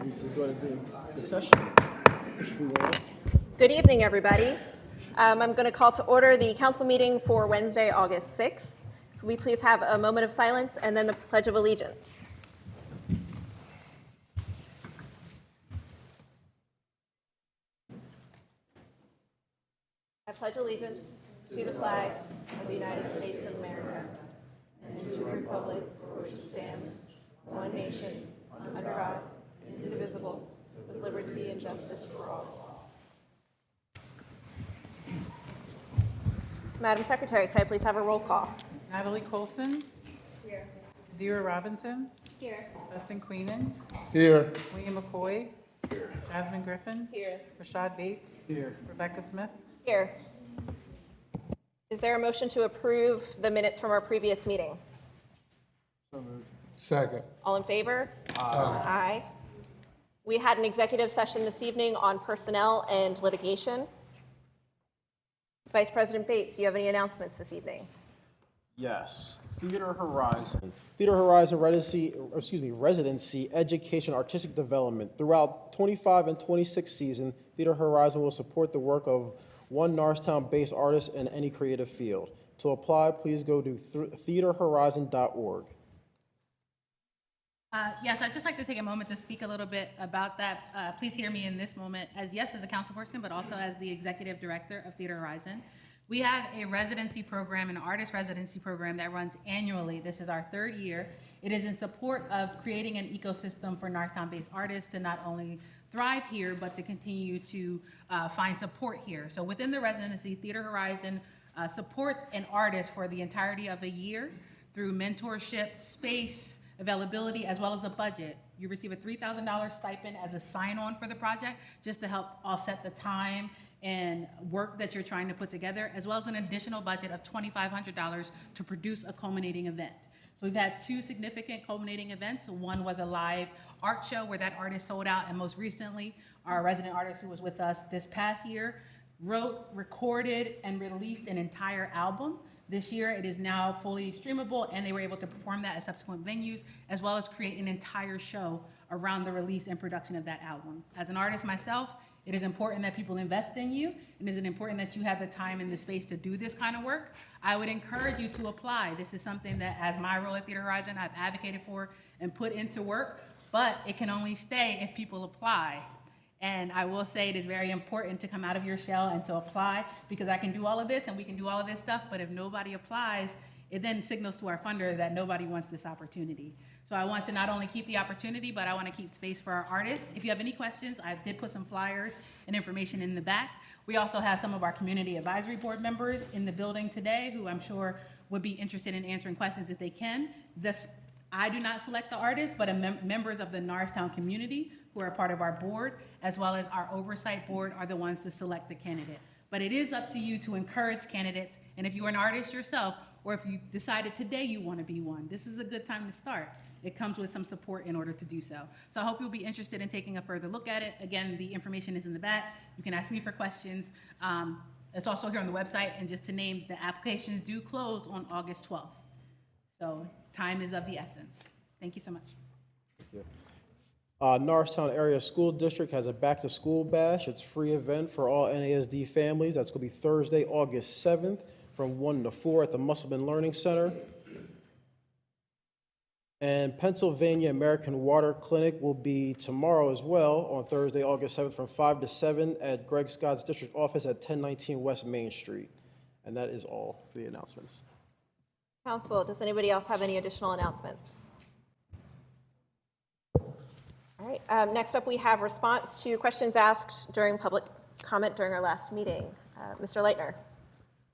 We just go to the session. If we want. Good evening, everybody. I'm going to call to order the council meeting for Wednesday, August 6th. Could we please have a moment of silence and then the Pledge of Allegiance? I pledge allegiance to the flag of the United States of America and to the republic for which it stands, one nation, under God, indivisible, with liberty and justice for all. Madam Secretary, could I please have a roll call? Natalie Colson. Here. Dira Robinson. Here. Dustin Queenan. Here. William McCoy. Here. Jasmine Griffin. Here. Rashad Bates. Here. Rebecca Smith. Here. Is there a motion to approve the minutes from our previous meeting? So moved. Second. All in favor? Aye. We had an executive session this evening on personnel and litigation. Vice President Bates, do you have any announcements this evening? Yes. Theater Horizon. Theater Horizon residency, education, artistic development. Throughout 25 and 26 season, Theater Horizon will support the work of one Norristown-based artist in any creative field. To apply, please go to theaterhorizon.org. Yes, I'd just like to take a moment to speak a little bit about that. Please hear me in this moment, as a council person, but also as the executive director of Theater Horizon. We have a residency program, an artist residency program that runs annually. This is our third year. It is in support of creating an ecosystem for Norristown-based artists to not only thrive here, but to continue to find support here. So within the residency, Theater Horizon supports an artist for the entirety of a year through mentorship, space, availability, as well as a budget. You receive a $3,000 stipend as a sign-on for the project, just to help offset the time and work that you're trying to put together, as well as an additional budget of $2,500 to produce a culminating event. So we've had two significant culminating events. One was a live art show where that artist sold out, and most recently, our resident artist who was with us this past year wrote, recorded, and released an entire album. This year, it is now fully streamable, and they were able to perform that at subsequent venues, as well as create an entire show around the release and production of that album. As an artist myself, it is important that people invest in you, and it is important that you have the time and the space to do this kind of work. I would encourage you to apply. This is something that, as my role at Theater Horizon, I've advocated for and put into work, but it can only stay if people apply. And I will say it is very important to come out of your shell and to apply, because I can do all of this and we can do all of this stuff, but if nobody applies, it then signals to our funder that nobody wants this opportunity. So I want to not only keep the opportunity, but I want to keep space for our artists. If you have any questions, I did put some flyers and information in the back. We also have some of our community advisory board members in the building today who I'm sure would be interested in answering questions if they can. I do not select the artists, but members of the Norristown community who are part of our board, as well as our oversight board, are the ones to select the candidate. But it is up to you to encourage candidates, and if you're an artist yourself, or if you decided today you want to be one, this is a good time to start. It comes with some support in order to do so. So I hope you'll be interested in taking a further look at it. Again, the information is in the back. You can ask me for questions. It's also here on the website, and just to name, the applications do close on August 12th. So time is of the essence. Thank you so much. Thank you. Norristown Area School District has a back-to-school bash. It's a free event for all NASD families. That's going to be Thursday, August 7th from 1 to 4 at the Musselman Learning Center. And Pennsylvania American Water Clinic will be tomorrow as well on Thursday, August 7th from 5 to 7 at Greg Scott's district office at 1019 West Main Street. And that is all for the announcements. Council, does anybody else have any additional announcements? All right, next up we have response to questions asked during public comment during our last meeting. Mr. Leitner.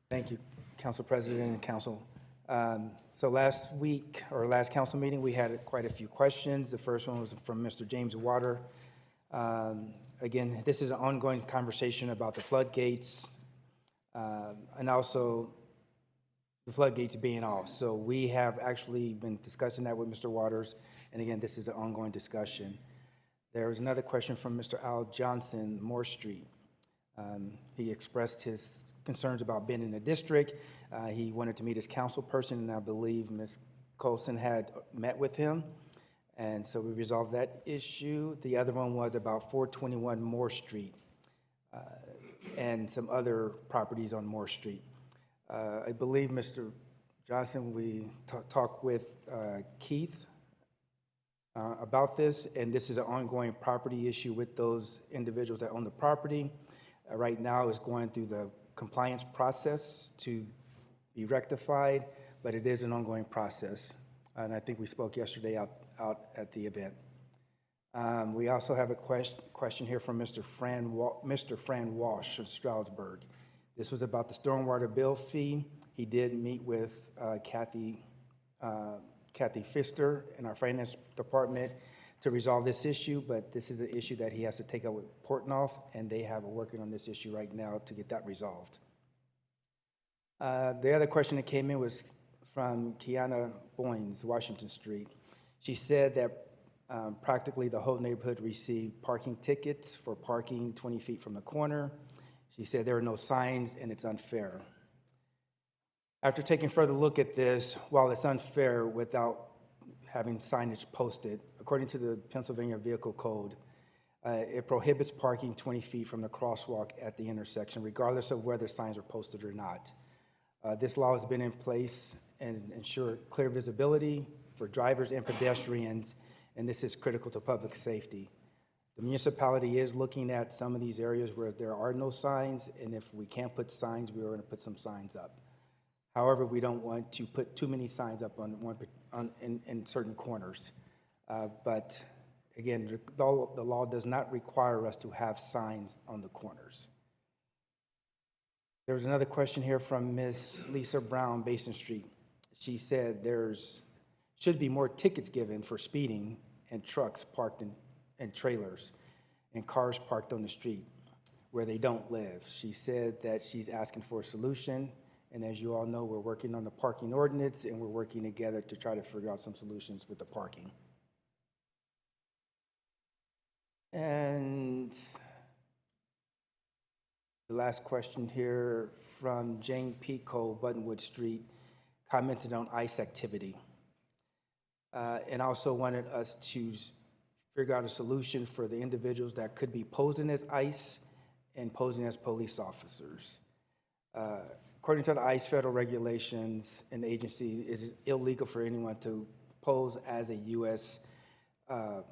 Thank you, Council President and Council. So last week, or last council meeting, we had quite a few questions. The first one was from Mr. James Water. Again, this is an ongoing conversation about the floodgates and also the floodgates being off. So we have actually been discussing that with Mr. Waters. And again, this is an ongoing discussion. There was another question from Mr. Al Johnson, Moore Street. He expressed his concerns about being in the district. He wanted to meet his council person, and I believe Ms. Colson had met with him. And so we resolved that issue. The other one was about 421 Moore Street and some other properties on Moore Street. I believe, Mr. Johnson, we talked with Keith about this, and this is an ongoing property issue with those individuals that own the property. Right now is going through the compliance process to be rectified, but it is an ongoing process. And I think we spoke yesterday out at the event. We also have a question here from Mr. Fran Walsh of Stroudsburg. This was about the stormwater bill fee. He did meet with Kathy Pfister in our finance department to resolve this issue, but this is an issue that he has to take up with Portnoy, and they have working on this issue right now to get that resolved. The other question that came in was from Kiana Boynes, Washington Street. She said that practically the whole neighborhood received parking tickets for parking 20 feet from the corner. She said there are no signs and it's unfair. After taking further look at this, while it's unfair without having signage posted, according to the Pennsylvania Vehicle Code, it prohibits parking 20 feet from the crosswalk at the intersection, regardless of whether signs are posted or not. This law has been in place and ensure clear visibility for drivers and pedestrians, and this is critical to public safety. The municipality is looking at some of these areas where there are no signs, and if we can't put signs, we are going to put some signs up. However, we don't want to put too many signs up in certain corners. But again, the law does not require us to have signs on the corners. There was another question here from Ms. Lisa Brown, Basin Street. She said should be more tickets given for speeding and trucks parked in trailers and cars parked on the street where they don't live. She said that she's asking for a solution, and as you all know, we're working on the parking ordinance, and we're working together to try to figure out some solutions with the parking. And the last question here from Jane Pico, Buttonwood Street, commented on ICE activity. And also wanted us to figure out a solution for the individuals that could be posing as ICE and posing as police officers. According to the ICE federal regulations and agency, it is illegal for anyone to pose as a U.S.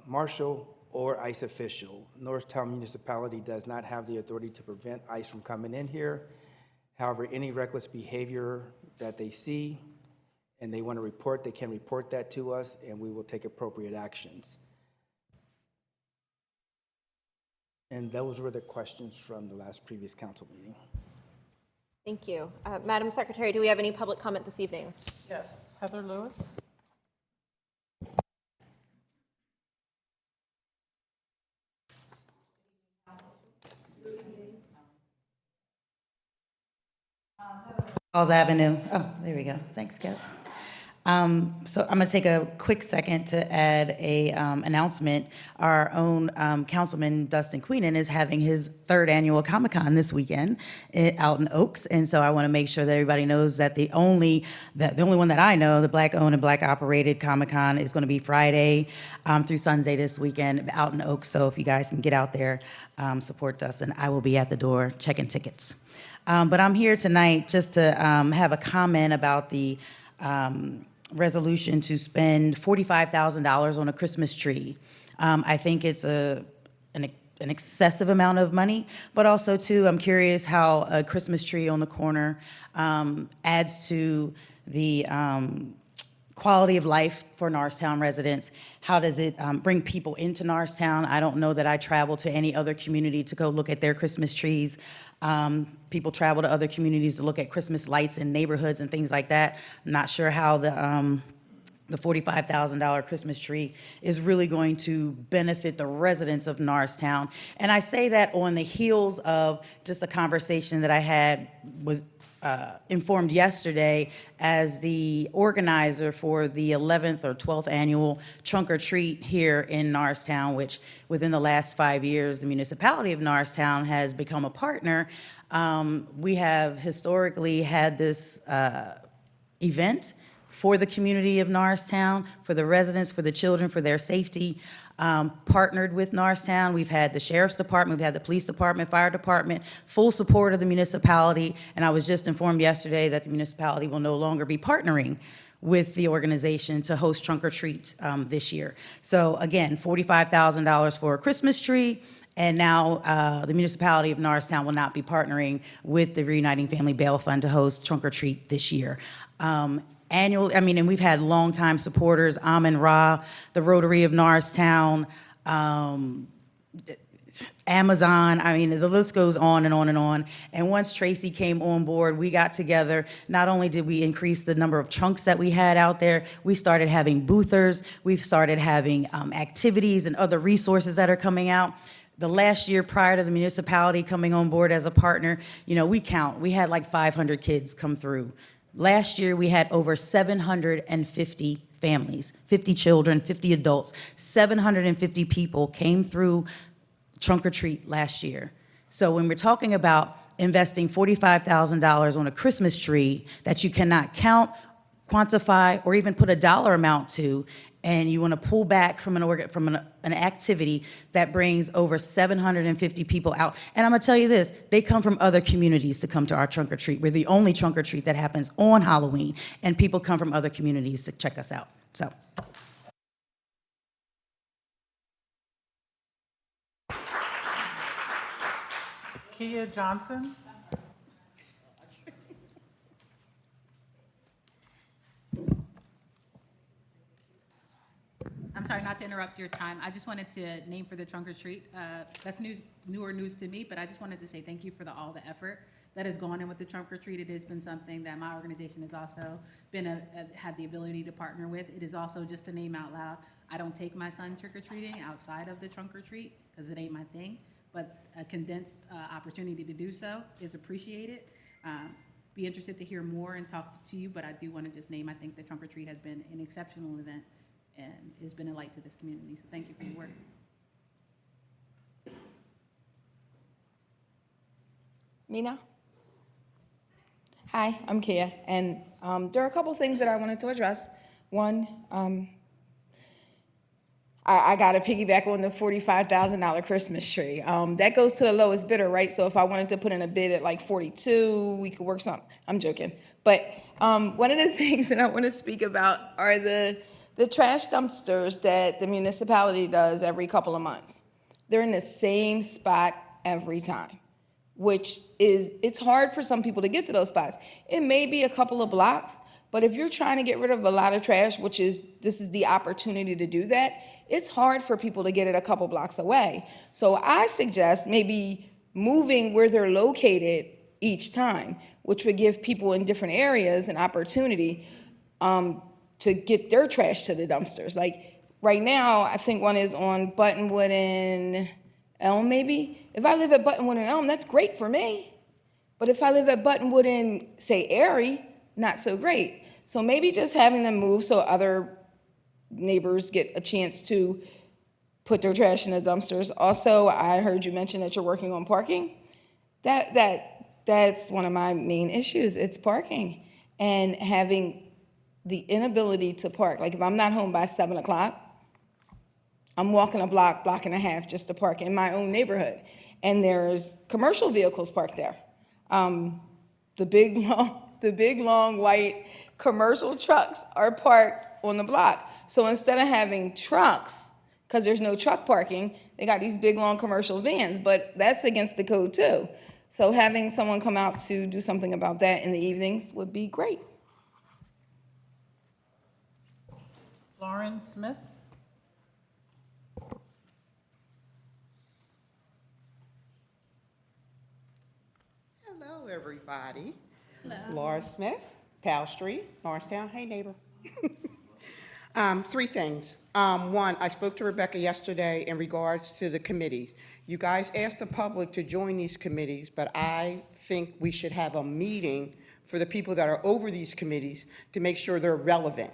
Marshal or ICE official. Norristown Municipality does not have the authority to prevent ICE from coming in here. However, any reckless behavior that they see and they want to report, they can report that to us, and we will take appropriate actions. And those were the questions from the previous council meeting. Thank you. Madam Secretary, do we have any public comment this evening? Yes. Heather Lewis. Falls Avenue. Oh, there we go. Thanks, Kev. So I'm going to take a quick second to add a announcement. Our own Councilman Tustin Group is having his 3rd annual Comic-Con this weekend out in Oaks, and so I want to make sure that everybody knows that the only one that I know, the Black-owned and Black-operated Comic-Con, is going to be Friday through Sunday this weekend out in Oaks. So if you guys can get out there, support Tustin. I will be at the door checking tickets. But I'm here tonight just to have a comment about the resolution to spend $45,000 on a Christmas tree. I think it's an excessive amount of money, but also too, I'm curious how a Christmas tree on the corner adds to the quality of life for Norristown residents. How does it bring people into Norristown? I don't know that I travel to any other community to go look at their Christmas trees. People travel to other communities to look at Christmas lights in neighborhoods and things like that. I'm not sure how the $45,000 Christmas tree is really going to benefit the residents of Norristown. And I say that on the heels of just a conversation that I had, was informed yesterday as the organizer for the 11th or 12th annual Trunk or Treat here in Norristown, which within the last 5 years, the municipality of Norristown has become a partner. We have historically had this event for the community of Norristown, for the residents, for the children, for their safety. Partnered with Norristown. We've had the Sheriff's Department, we've had the Police Department, Fire Department, full support of the municipality. And I was just informed yesterday that the municipality will no longer be partnering with the organization to host Trunk or Treat this year. So again, $45,000 for a Christmas tree, and now the municipality of Norristown will not be partnering with the Reuniting Family Bail Fund to host Trunk or Treat this year. And we've had longtime supporters, Amin Ra, the Rotary of Norristown, Amazon, the list goes on and on and on. And once Tracy came on board, we got together. Not only did we increase the number of trunks that we had out there, we started having boothers, we've started having activities and other resources that are coming out. The last year prior to the municipality coming on board as a partner, we had like 500 kids come through. Last year, we had over 750 families, 50 children, 50 adults, 750 people came through Trunk or Treat last year. So when we're talking about investing $45,000 on a Christmas tree that you cannot count, quantify, or even put a dollar amount to, and you want to pull back from an activity that brings over 750 people out. And I'm going to tell you this, they come from other communities to come to our trunk or treat. We're the only trunk or treat that happens on Halloween, and people come from other communities to check us out. So. Kia Johnson. I'm sorry, not to interrupt your time. I just wanted to name for the trunk or treat. That's newer news to me, but I just wanted to say thank you for all the effort that has gone in with the trunk or treat. It has been something that my organization has also had the ability to partner with. It is also, just to name out loud, I don't take my son trick or treating outside of the trunk or treat because it ain't my thing, but a condensed opportunity to do so is appreciated. Be interested to hear more and talk to you, but I do want to just name, I think the trunk or treat has been an exceptional event and has been a light to this community. So thank you for your work. Mina? Hi, I'm Kia, and there are a couple things that I wanted to address. One, I got to piggyback on the $45,000 Christmas tree. That goes to the lowest bidder, right? So if I wanted to put in a bid at like 42, we could work something. I'm joking. But one of the things that I want to speak about are the trash dumpsters that the municipality does every couple of months. They're in the same spot every time, which is, it's hard for some people to get to those spots. It may be a couple of blocks, but if you're trying to get rid of a lot of trash, this is the opportunity to do that, it's hard for people to get it a couple blocks away. So I suggest maybe moving where they're located each time, which would give people in different areas an opportunity to get their trash to the dumpsters. Like right now, I think one is on Buttonwood and Elm maybe. If I live at Buttonwood and Elm, that's great for me. But if I live at Buttonwood and say Erie, not so great. So maybe just having them move so other neighbors get a chance to put their trash in the dumpsters. Also, I heard you mention that you're working on parking. That's one of my main issues. It's parking and having the inability to park. Like if I'm not home by 7 o'clock, I'm walking a block and a half just to park in my own neighborhood. And there's commercial vehicles parked there. The big long white commercial trucks are parked on the block. So instead of having trucks, because there's no truck parking, they got these big long commercial vans, but that's against the code too. So having someone come out to do something about that in the evenings would be great. Lauren Smith. Hello, everybody. Hello. Laura Smith, Powell Street, Norristown. Hey, neighbor. Three things. One, I spoke to Rebecca yesterday in regards to the committees. You guys asked the public to join these committees, but I think we should have a meeting for the people that are over these committees to make sure they're relevant.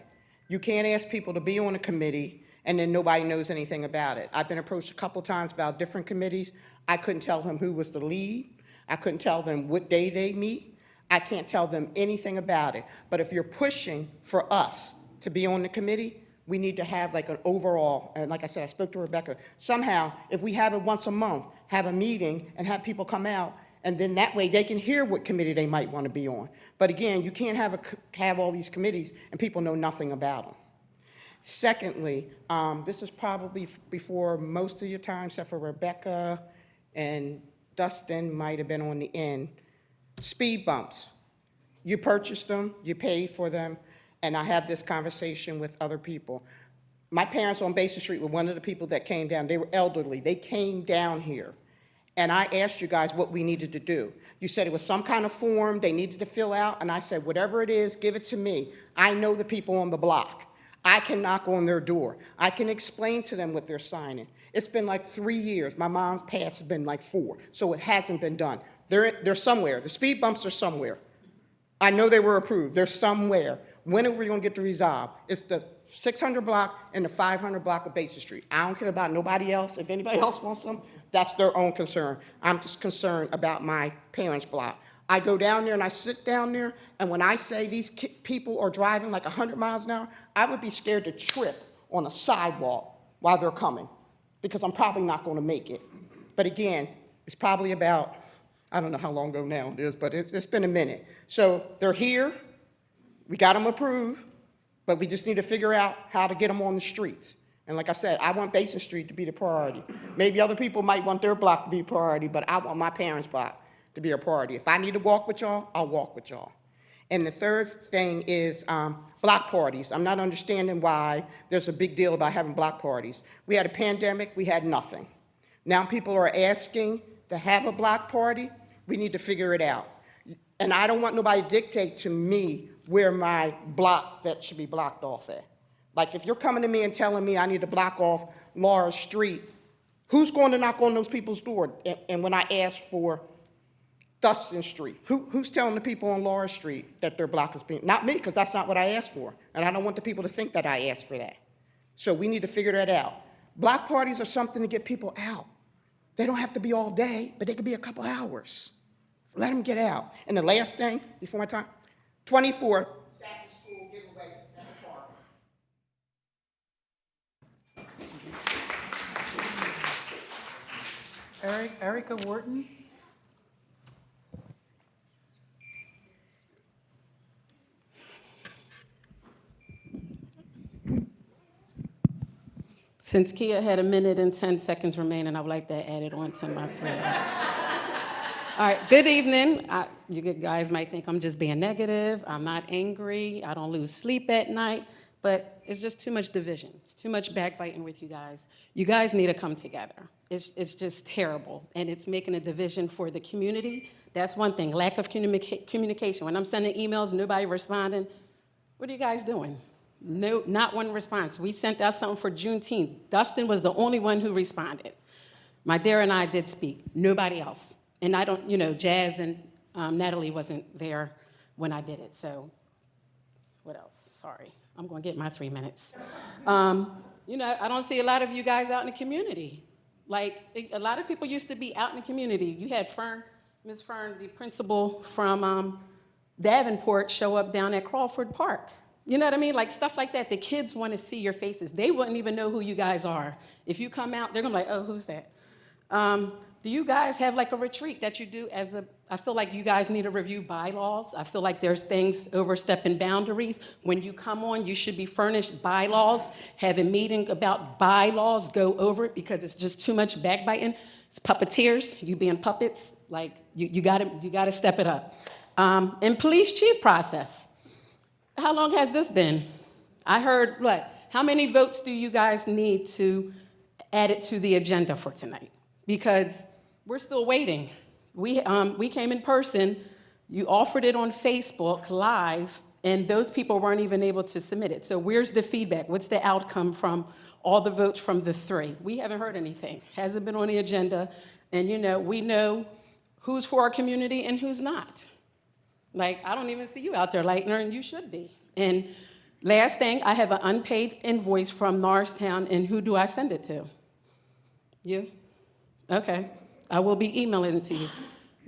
You can't ask people to be on a committee and then nobody knows anything about it. I've been approached a couple times about different committees. I couldn't tell them who was the lead. I couldn't tell them what day they meet. I can't tell them anything about it. But if you're pushing for us to be on the committee, we need to have like an overall, and like I said, I spoke to Rebecca, somehow, if we have it once a month, have a meeting and have people come out, and then that way they can hear what committee they might want to be on. But again, you can't have all these committees and people know nothing about them. Secondly, this is probably before most of your time, except for Rebecca and Dustin might have been on the end. Speed bumps. You purchased them, you paid for them, and I have this conversation with other people. My parents on Basin Street were one of the people that came down. They were elderly. They came down here. And I asked you guys what we needed to do. You said it was some kind of form they needed to fill out, and I said, whatever it is, give it to me. I know the people on the block. I can knock on their door. I can explain to them what they're signing. It's been like 3 years. My mom's past has been like 4, so it hasn't been done. They're somewhere. The speed bumps are somewhere. I know they were approved. They're somewhere. When are we going to get to resolve? It's the 600 block and the 500 block of Basin Street. I don't care about nobody else. If anybody else wants them, that's their own concern. I'm just concerned about my parents' block. I go down there and I sit down there, and when I say these people are driving like 100 miles an hour, I would be scared to trip on a sidewalk while they're coming, because I'm probably not going to make it. But again, it's probably about, I don't know how long ago now it is, but it's been a minute. So they're here, we got them approved, but we just need to figure out how to get them on the streets. And like I said, I want Basin Street to be the priority. Maybe other people might want their block to be a priority, but I want my parents' block to be a priority. If I need to walk with y'all, I'll walk with y'all. And the third thing is block parties. I'm not understanding why there's a big deal about having block parties. We had a pandemic, we had nothing. Now people are asking to have a block party. We need to figure it out. And I don't want nobody to dictate to me where my block that should be blocked off at. Like if you're coming to me and telling me I need to block off Laura Street, who's going to knock on those people's door? And when I ask for Tustin Street, who's telling the people on Laura Street that their block is being, not me, because that's not what I asked for. And I don't want the people to think that I asked for that. So we need to figure that out. Block parties are something to get people out. They don't have to be all day, but they could be a couple hours. Let them get out. And the last thing, before my time, 24, back to school giveaway at the park. Erica Wharton. Since Kia had 1 minute and 10 seconds remaining, I would like to add it on to my prayer. All right, good evening. You guys might think I'm just being negative. I'm not angry. I don't lose sleep at night, but it's just too much division. It's too much backbiting with you guys. You guys need to come together. It's just terrible, and it's making a division for the community. That's one thing, lack of communication. When I'm sending emails, nobody responding. What are you guys doing? No, not one response. We sent out something for Juneteenth. Dustin was the only one who responded. My dear and I did speak, nobody else. And I don't, Jazz and Natalie wasn't there when I did it, so what else? Sorry, I'm gonna get my 3 minutes. I don't see a lot of you guys out in the community. Like, a lot of people used to be out in the community. You had Ms. Fern, the principal from Davenport, show up down at Crawford Park. You know what I mean? Like stuff like that. The kids want to see your faces. They wouldn't even know who you guys are. If you come out, they're gonna be like, oh, who's that? Do you guys have like a retreat that you do I feel like you guys need to review bylaws. I feel like there's things overstepping boundaries. When you come on, you should be furnished bylaws, have a meeting about bylaws, go over it, because it's just too much backbiting. It's puppeteers, you being puppets. Like, you gotta step it up. And police chief process. How long has this been? I heard, how many votes do you guys need to add it to the agenda for tonight? Because we're still waiting. We came in person, you offered it on Facebook Live, and those people weren't even able to submit it. So where's the feedback? What's the outcome from all the votes from the 3? We haven't heard anything. Hasn't been on the agenda. And we know who's for our community and who's not. Like, I don't even see you out there, Leitner, and you should be. And last thing, I have an unpaid invoice from Norristown, and who do I send it to? You? Okay. I will be emailing it to you.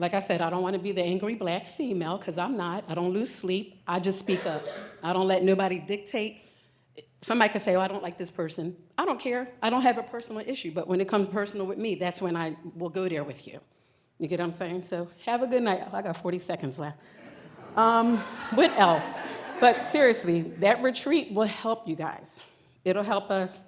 Like I said, I don't want to be the angry black female, because I'm not. I don't lose sleep. I just speak up. I don't let nobody dictate. Somebody could say, oh, I don't like this person. I don't care. I don't have a personal issue. But when it comes personal with me, that's when I will go there with you. You get what I'm saying? So have a good night. I got 40 seconds left. What else? But seriously, that retreat will help you guys. It'll help us.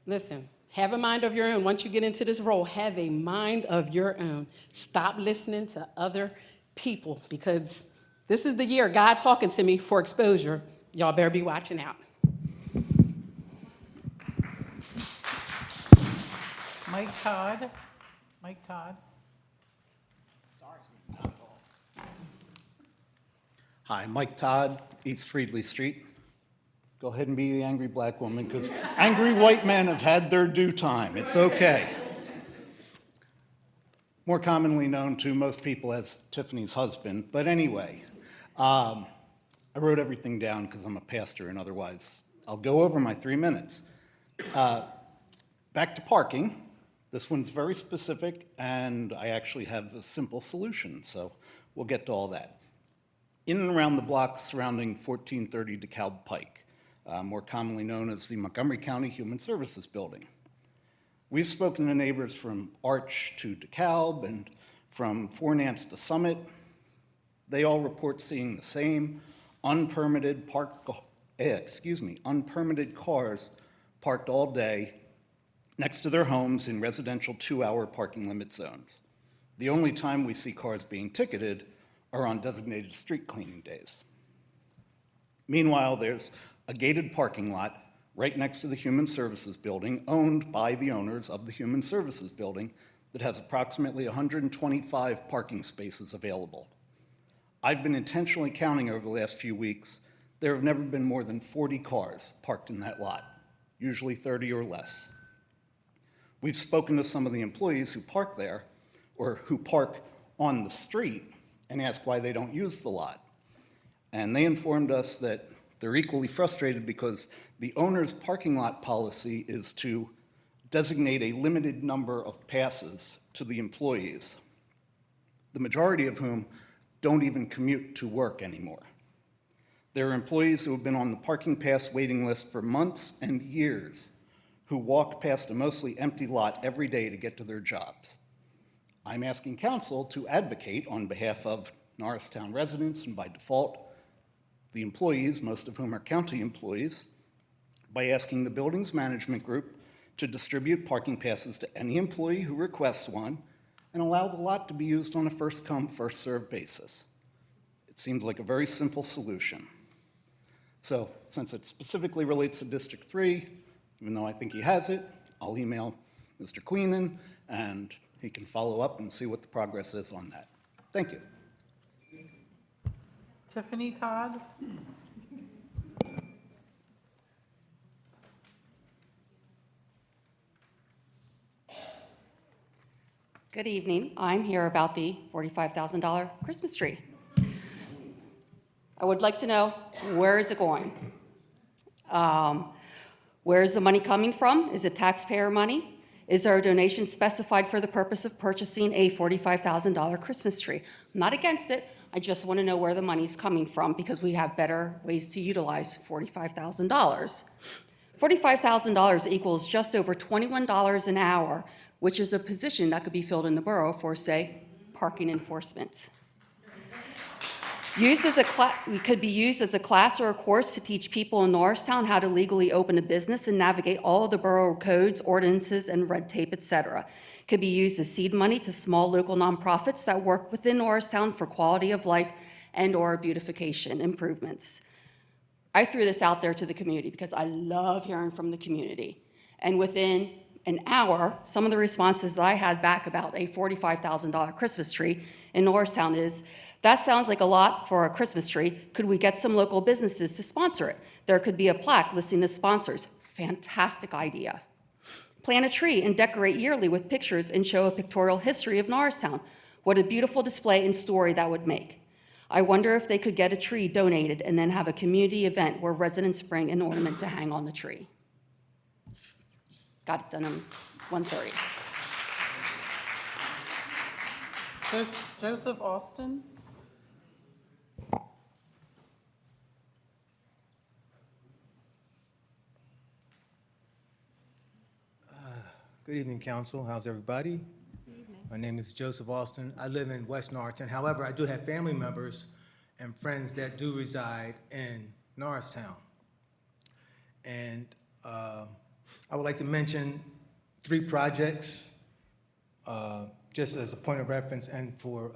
Listen, have a mind of your own. Once you get into this role, have a mind of your own. Stop listening to other people, because this is the year God talking to me for exposure. Y'all better be watching out. Mike Todd. Mike Todd. Hi, Mike Todd, East Friedley Street. Go ahead and be the angry black woman, because angry white men have had their due time. It's okay. More commonly known to most people as Tiffany's husband. But anyway, I wrote everything down because I'm a pastor, and otherwise I'll go over my 3 minutes. Back to parking. This one's very specific, and I actually have a simple solution, so we'll get to all that. In and around the blocks surrounding 1430 DeKalb Pike, more commonly known as the Montgomery County Human Services Building. We've spoken to neighbors from Arch to DeKalb and from Fornance to Summit. They all report seeing the same unpermitted cars parked all day next to their homes in residential 2-hour parking limit zones. The only time we see cars being ticketed are on designated street cleaning days. Meanwhile, there's a gated parking lot right next to the Human Services Building, owned by the owners of the Human Services Building, that has approximately 125 parking spaces available. I've been intentionally counting over the last few weeks. There have never been more than 40 cars parked in that lot, usually 30 or less. We've spoken to some of the employees who park there, or who park on the street, and asked why they don't use the lot. And they informed us that they're equally frustrated because the owner's parking lot policy is to designate a limited number of passes to the employees, the majority of whom don't even commute to work anymore. There are employees who have been on the parking pass waiting list for months and years, who walk past a mostly empty lot every day to get to their jobs. I'm asking council to advocate on behalf of Norristown residents, and by default, the employees, most of whom are county employees, by asking the building's management group to distribute parking passes to any employee who requests one, and allow the lot to be used on a first-come, first-served basis. It seems like a very simple solution. So, since it specifically relates to District 3, even though I think he has it, I'll email Mr. Queenan, and he can follow up and see what the progress is on that. Thank you. Tiffany Todd. Good evening. I'm here about the $45,000 Christmas tree. I would like to know, where is it going? Where is the money coming from? Is it taxpayer money? Is there a donation specified for the purpose of purchasing a $45,000 Christmas tree? I'm not against it. I just want to know where the money's coming from, because we have better ways to utilize $45,000. $45,000 equals just over $21 an hour, which is a position that could be filled in the borough for, say, parking enforcement. It could be used as a class or a course to teach people in Norristown how to legally open a business and navigate all of the borough codes, ordinances, and red tape, etc. It could be used as seed money to small local nonprofits that work within Norristown for quality of life and/or beautification improvements. I threw this out there to the community because I love hearing from the community. And within an hour, some of the responses that I had back about a $45,000 Christmas tree in Norristown is, that sounds like a lot for a Christmas tree. Could we get some local businesses to sponsor it? There could be a plaque listing the sponsors. Fantastic idea. Plant a tree and decorate yearly with pictures and show a pictorial history of Norristown. What a beautiful display and story that would make. I wonder if they could get a tree donated and then have a community event where residents bring an ornament to hang on the tree. Got it done in 1:30. Joseph Austin. Good evening, Council. How's everybody? My name is Joseph Austin. I live in West Norristown. However, I do have family members and friends that do reside in Norristown. And I would like to mention 3 projects, just as a point of reference and for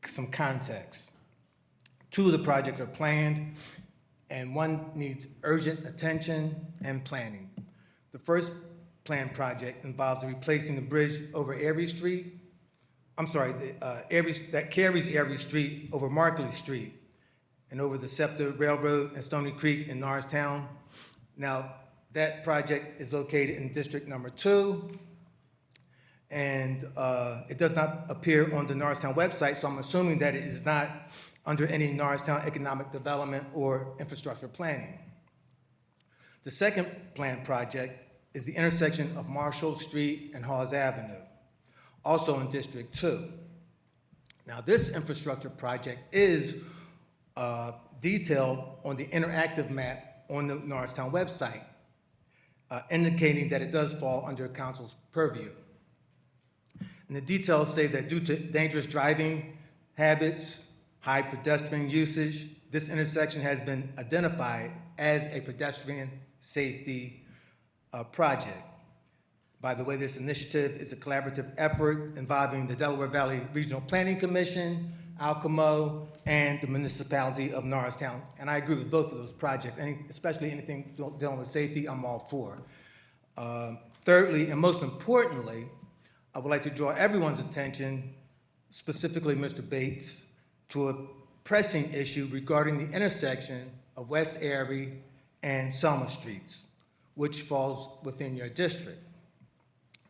some context. 2 of the projects are planned, and 1 needs urgent attention and planning. The first planned project involves replacing the bridge over Avery Street. That carries Avery Street over Markley Street and over the SEPTA Railroad and Stony Creek in Norristown. Now, that project is located in District Number 2, and it does not appear on the Norristown website, so I'm assuming that it is not under any Norristown economic development or infrastructure planning. The second planned project is the intersection of Marshall Street and Hawes Avenue, also in District 2. Now, this infrastructure project is detailed on the interactive map on the Norristown website, indicating that it does fall under Council's purview. And the details say that due to dangerous driving habits, high pedestrian usage, this intersection has been identified as a pedestrian safety project. By the way, this initiative is a collaborative effort involving the Delaware Valley Regional Planning Commission, Alcamo, and the municipality of Norristown. And I agree with both of those projects, especially anything dealing with safety, I'm all for. Thirdly, and most importantly, I would like to draw everyone's attention, specifically Mr. Bates, to a pressing issue regarding the intersection of West Airy and Selma Streets, which falls within your district.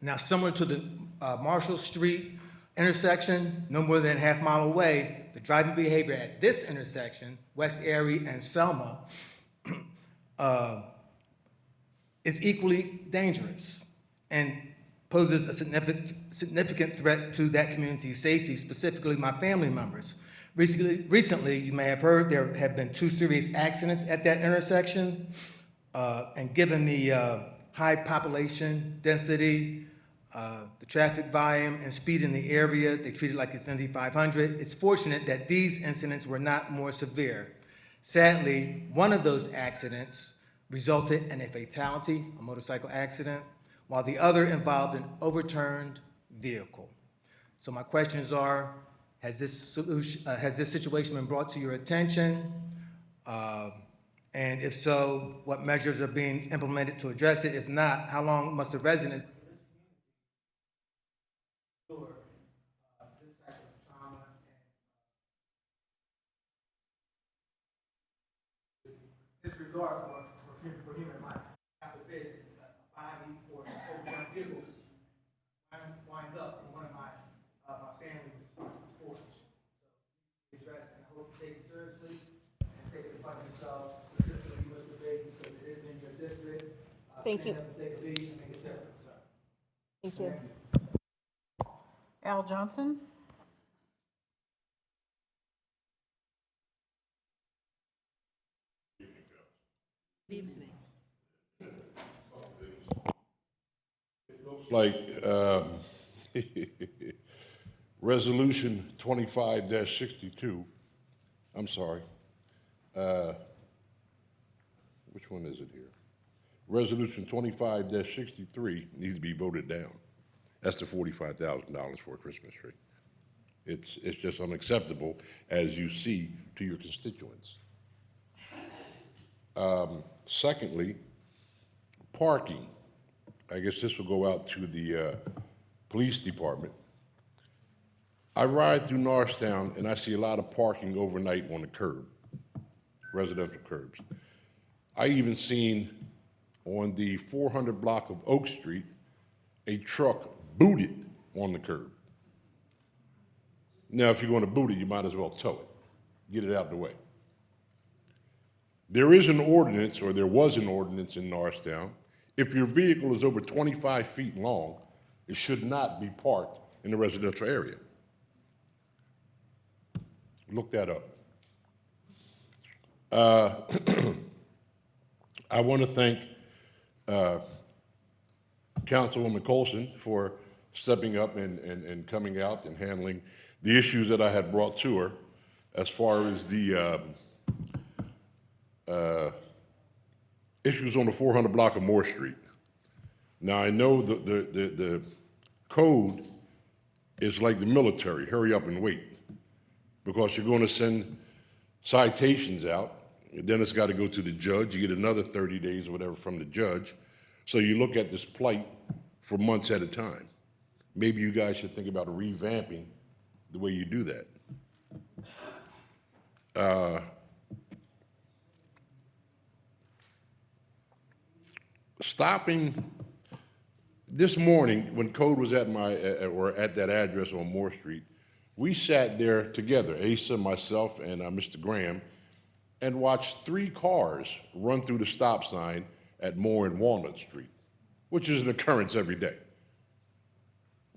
Now, similar to the Marshall Street intersection, no more than a half mile away, the driving behavior at this intersection, West Airy and Selma, is equally dangerous and poses a significant threat to that community's safety, specifically my family members. Recently, you may have heard there have been 2 serious accidents at that intersection. And given the high population density, the traffic volume and speed in the area, they treat it like it's Indy 500. It's fortunate that these incidents were not more severe. Sadly, one of those accidents resulted in a fatality, a motorcycle accident, while the other involved an overturned vehicle. So my questions are, has this situation been brought to your attention? And if so, what measures are being implemented to address it? If not, how long must the residents endure this type of trauma and disregard for human life? God forbid a body or an overturned vehicle winds up in one of my family's porch. So, address and I hope you take it seriously and take it upon yourself. Thank you. Take a lead and make a difference, sir. Thank you. Al Johnson. Like Resolution 25-62, I'm sorry. Which one is it here? Resolution 25-63 needs to be voted down. That's the $45,000 for a Christmas tree. It's just unacceptable, as you see, to your constituents. Secondly, parking. I guess this will go out to the police department. I ride through Norristown and I see a lot of parking overnight on the curb, residential curbs. I even seen on the 400 block of Oak Street, a truck booted on the curb. Now, if you're going to boot it, you might as well tow it. Get it out of the way. There is an ordinance, or there was an ordinance in Norristown. If your vehicle is over 25 feet long, it should not be parked in the residential area. Look that up. I want to thank Councilwoman Colson for stepping up and coming out and handling the issues that I had brought to her as far as the issues on the 400 block of Moore Street. Now, I know the code is like the military, hurry up and wait, because you're going to send citations out, and then it's got to go to the judge. You get another 30 days or whatever from the judge. So you look at this plight for months at a time. Maybe you guys should think about revamping the way you do that. Stopping this morning when Code was at at that address on Moore Street, we sat there together, Asa, myself, and Mr. Graham, and watched 3 cars run through the stop sign at Moore and Walnut Street, which is an occurrence every day.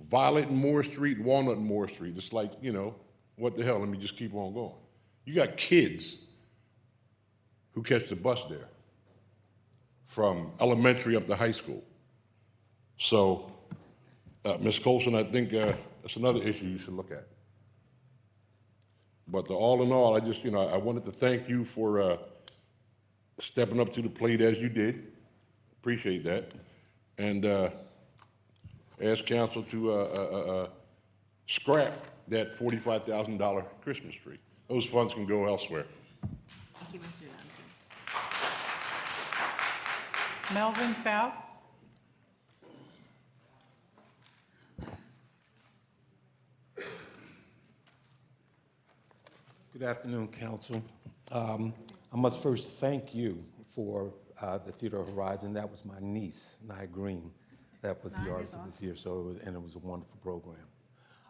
Violet and Moore Street, Walnut and Moore Street. It's like, you know, what the hell? Let me just keep on going. You got kids who catch the bus there from elementary up to high school. So, Ms. Colson, I think that's another issue you should look at. But all in all, I just, you know, I wanted to thank you for stepping up to the plate as you did. Appreciate that. And ask council to scrap that $45,000 Christmas tree. Those funds can go elsewhere. Thank you, Mr. Johnson. Melvin Faust. Good afternoon, Council. I must first thank you for the Theater Horizon. That was my niece, Nia Green. That was the artist of this year, so it was a wonderful program.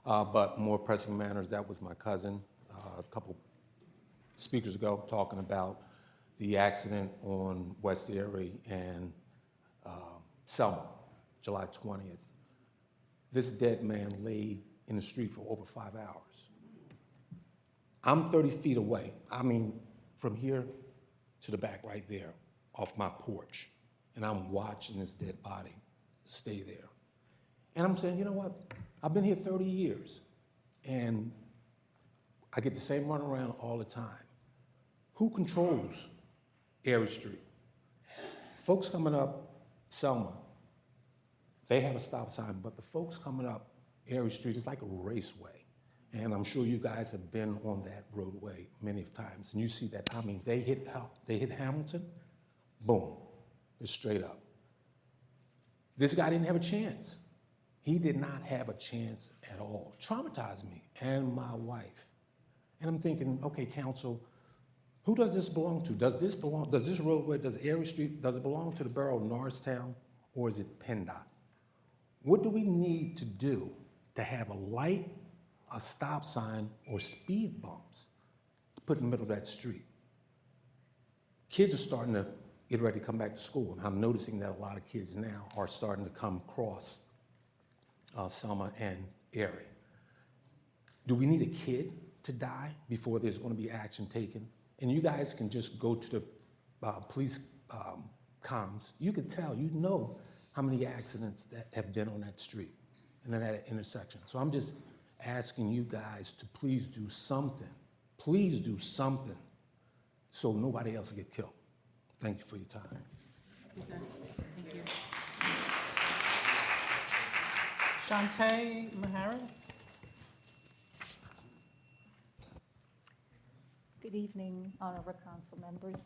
But more pressing matters, that was my cousin a couple speakers ago talking about the accident on West Erie and Selma, July 20th. This dead man lay in the street for over 5 hours. I'm 30 feet away. I mean, from here to the back right there, off my porch. And I'm watching this dead body stay there. And I'm saying, you know what? I've been here 30 years. And I get the same runaround all the time. Who controls Erie Street? Folks coming up Selma, they have a stop sign, but the folks coming up Erie Street is like a raceway. And I'm sure you guys have been on that roadway many times, and you see that. I mean, they hit Hamilton, boom, it's straight up. This guy didn't have a chance. He did not have a chance at all. Traumatized me and my wife. And I'm thinking, okay, council, who does this belong to? Does this roadway, does Erie Street, does it belong to the borough of Norristown, or is it PennDOT? What do we need to do to have a light, a stop sign, or speed bumps to put in the middle of that street? Kids are starting to get ready to come back to school, and I'm noticing that a lot of kids now are starting to come across Selma and Erie. Do we need a kid to die before there's going to be action taken? And you guys can just go to the police comms. You can tell, you know how many accidents that have been on that street and in that intersection. So I'm just asking you guys to please do something so nobody else will get killed. Thank you for your time. Thank you, sir. Thank you. Shantae Maharis. Good evening, honorable council members.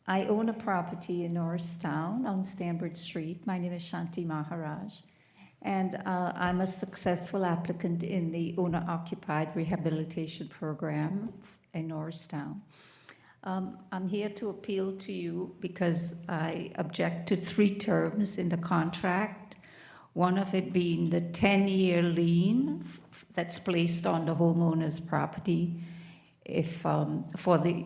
I own a property in Norristown on Stanford Street. My name is Shanti Maharaj, and I'm a successful applicant in the owner-occupied rehabilitation program in Norristown. I'm here to appeal to you because I object to 3 terms in the contract, one of it being the 10-year lien that's placed on the homeowner's property if for the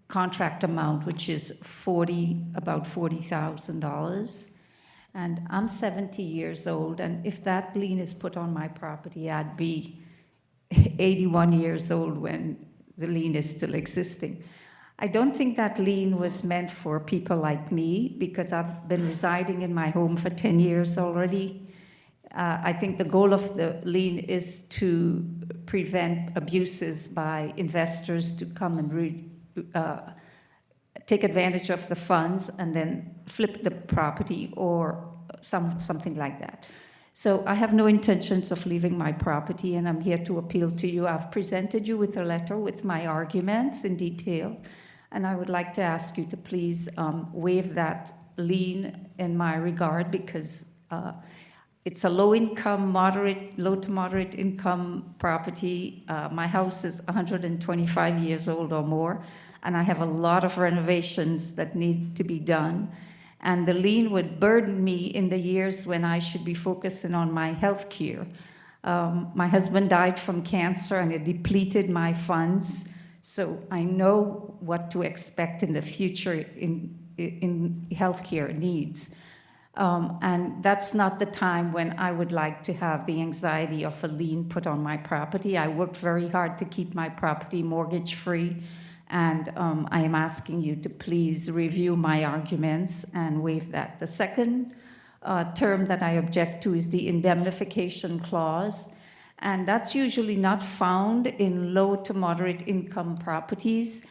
contract amount, which is about $40,000. And I'm 70 years old, and if that lien is put on my property, I'd be 81 years old when the lien is still existing. I don't think that lien was meant for people like me because I've been residing in my home for 10 years already. I think the goal of the lien is to prevent abuses by investors to come and take advantage of the funds and then flip the property or something like that. So I have no intentions of leaving my property, and I'm here to appeal to you. I've presented you with a letter with my arguments in detail, and I would like to ask you to please waive that lien in my regard because it's a low to moderate income property. My house is 125 years old or more, and I have a lot of renovations that need to be done. And the lien would burden me in the years when I should be focusing on my health care. My husband died from cancer and it depleted my funds. So I know what to expect in the future in healthcare needs. And that's not the time when I would like to have the anxiety of a lien put on my property. I worked very hard to keep my property mortgage-free, and I am asking you to please review my arguments and waive that. The second term that I object to is the indemnification clause, and that's usually not found in low to moderate income properties.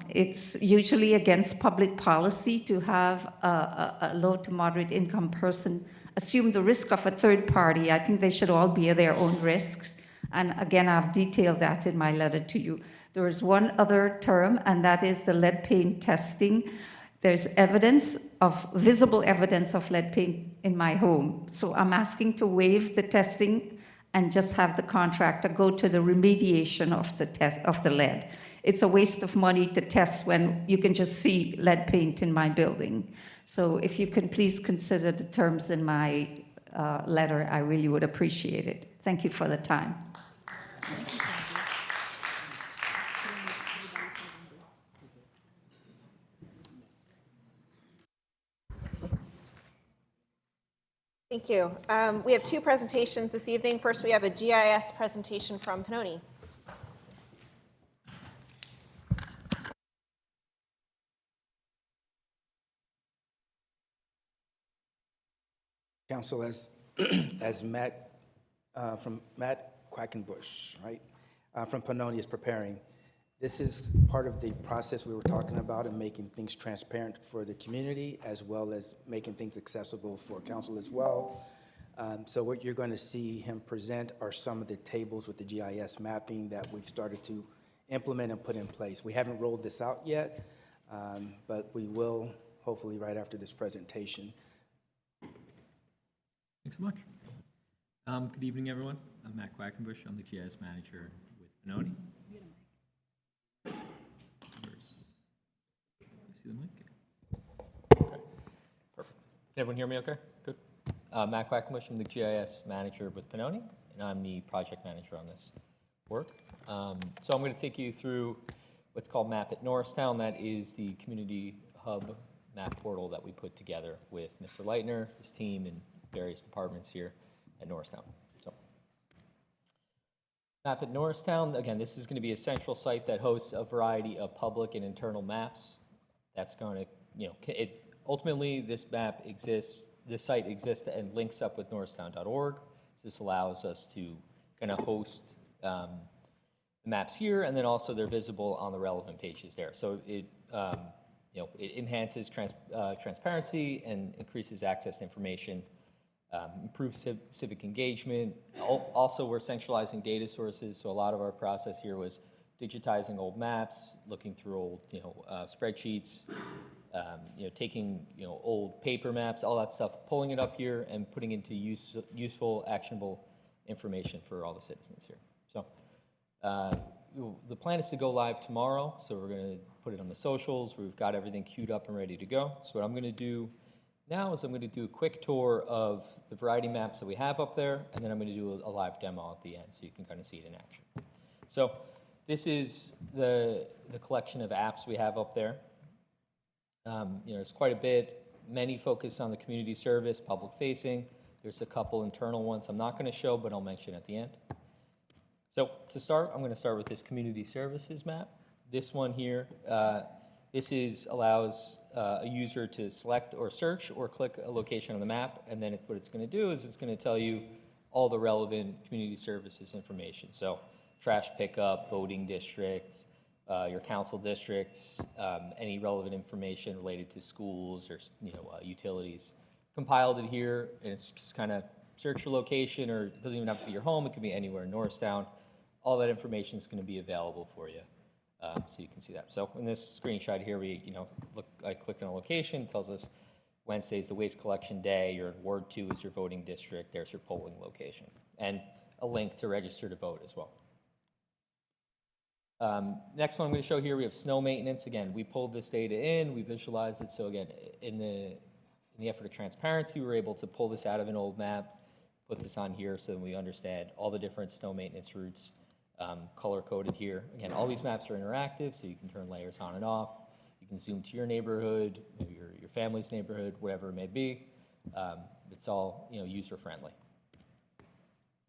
It's usually against public policy to have a low to moderate income person assume the risk of a third party. I think they should all bear their own risks. And again, I've detailed that in my letter to you. There is one other term, and that is the lead paint testing. There's visible evidence of lead paint in my home. So I'm asking to waive the testing and just have the contractor go to the remediation of the lead. It's a waste of money to test when you can just see lead paint in my building. So if you can please consider the terms in my letter, I really would appreciate it. Thank you for the time. Thank you. We have two presentations this evening. First, we have a GIS presentation from Pennoni. Council, as Matt Quackenbush, right, from Pennoni is preparing, this is part of the process we were talking about in making things transparent for the community as well as making things accessible for council as well. So what you're going to see him present are some of the tables with the GIS mapping that we've started to implement and put in place. We haven't rolled this out yet, but we will hopefully right after this presentation. Thanks so much. Good evening, everyone. I'm Matt Quackenbush. I'm the GIS manager with Pennoni. See the mic? Okay, perfect. Can everyone hear me okay? Good. Matt Quackenbush, I'm the GIS manager with Pennoni, and I'm the project manager on this work. So I'm going to take you through what's called Map at Norristown. That is the community hub map portal that we put together with Mr. Leitner, his team, and various departments here at Norristown. So, Map at Norristown, again, this is going to be a central site that hosts a variety of public and internal maps. That's going to, ultimately, this map exists, this site exists and links up with norristown.org. So this allows us to kind of host the maps here, and then also they're visible on the relevant pages there. So it, it enhances transparency and increases access to information. Improves civic engagement. Also, we're centralizing data sources, so a lot of our process here was digitizing old maps, looking through old, spreadsheets, taking, old paper maps, all that stuff, pulling it up here and putting into useful, actionable information for all the citizens here. So, the plan is to go live tomorrow, so we're going to put it on the socials. We've got everything queued up and ready to go. So what I'm going to do now is I'm going to do a quick tour of the variety maps that we have up there, and then I'm going to do a live demo at the end so you can kind of see it in action. So this is the collection of apps we have up there. There's quite a bit. many focus on the community service, public facing. There's a couple internal ones I'm not going to show, but I'll mention at the end. So to start, I'm going to start with this community services map. This one here, allows a user to select or search or click a location on the map, and then what it's going to do is it's going to tell you all the relevant community services information. So trash pickup, voting districts, your council districts, any relevant information related to schools or utilities. Compiled it here, and it's just kind of search your location, or it doesn't even have to be your home. It could be anywhere in Norristown. All that information is going to be available for you, so you can see that. So in this screenshot here, I clicked on a location. It tells us Wednesday is the waste collection day. You're in Ward 2 is your voting district. There's your polling location, and a link to register to vote as well. Next one I'm going to show here, we have snow maintenance. Again, we pulled this data in, we visualized it. So again, in the effort of transparency, we were able to pull this out of an old map, put this on here so that we understand all the different snow maintenance routes, color-coded here. Again, all these maps are interactive, so you can turn layers on and off. You can zoom to your neighborhood, maybe your family's neighborhood, whatever it may be. It's all user-friendly.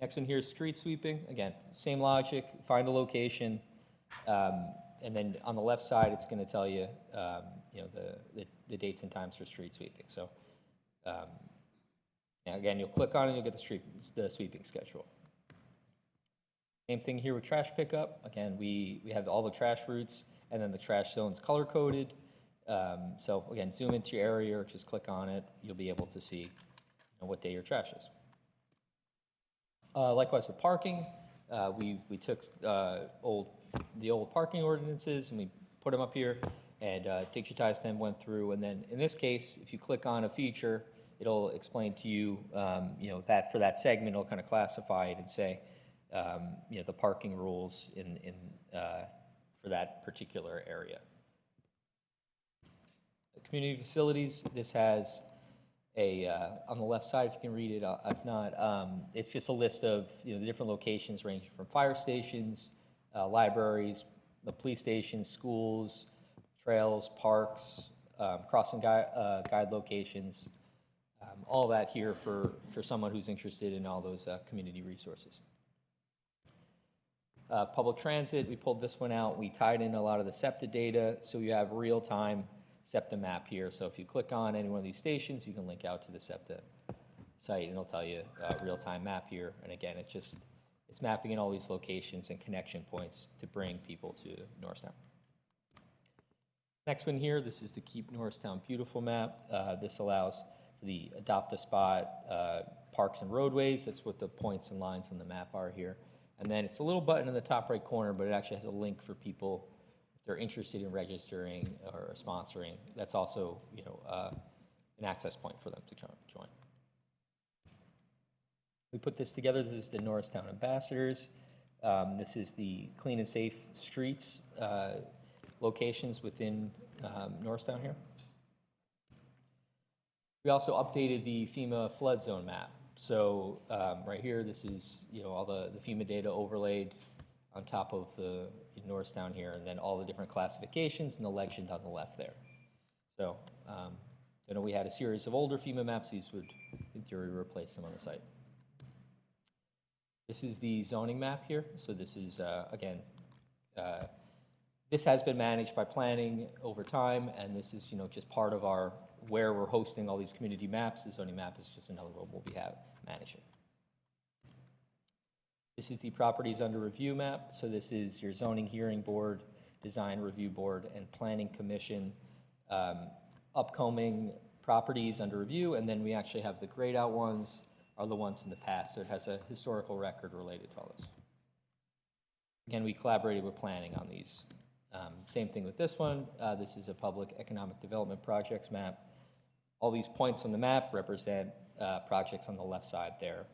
Next one here is street sweeping. Again, same logic, find a location, and then on the left side, it's going to tell you, the dates and times for street sweeping. So, again, you'll click on it, you'll get the sweeping schedule. Same thing here with trash pickup. Again, we have all the trash routes, and then the trash zones color coded. So again, zoom into your area or just click on it. You'll be able to see what day your trash is. Likewise with parking, we took the old parking ordinances and we put them up here and digitized them, went through, and then in this case, if you click on a feature, it'll explain to you, that for that segment, it'll kind of classify it and say, the parking rules for that particular area. The community facilities, this has on the left side, if you can read it, if not, it's just a list of the different locations ranging from fire stations, libraries, the police stations, schools, trails, parks, crossing guide locations, all that here for someone who's interested in all those community resources. Public transit, we pulled this one out. We tied in a lot of the SEPTA data, so you have real-time SEPTA map here. So if you click on any one of these stations, you can link out to the SEPTA site, and it'll tell you a real-time map here. And again, it's mapping in all these locations and connection points to bring people to Norristown. Next one here, this is the Keep Norristown Beautiful map. This allows for the adopt a spot, parks and roadways. That's what the points and lines on the map are here. And then it's a little button in the top right corner, but it actually has a link for people if they're interested in registering or sponsoring. That's also, an access point for them to join. We put this together. This is the Norristown Ambassadors. This is the clean and safe streets locations within Norristown here. We also updated the FEMA flood zone map. So right here, this is all the FEMA data overlaid on top of the Norristown here, and then all the different classifications and the legend on the left there. So I know we had a series of older FEMA maps. These would, in theory, replace them on the site. This is the zoning map here. So this is, again, this has been managed by planning over time, and this is, just part of where we're hosting all these community maps. The zoning map is just another one we'll be managing. This is the properties under review map. So this is your zoning hearing board, design review board, and planning commission upcoming properties under review, and then we actually have the grayed out ones are the ones in the past. So it has a historical record related to all this. Again, we collaborated with planning on these. Same thing with this one. This is a public economic development projects map. All these points on the map represent projects on the left side there.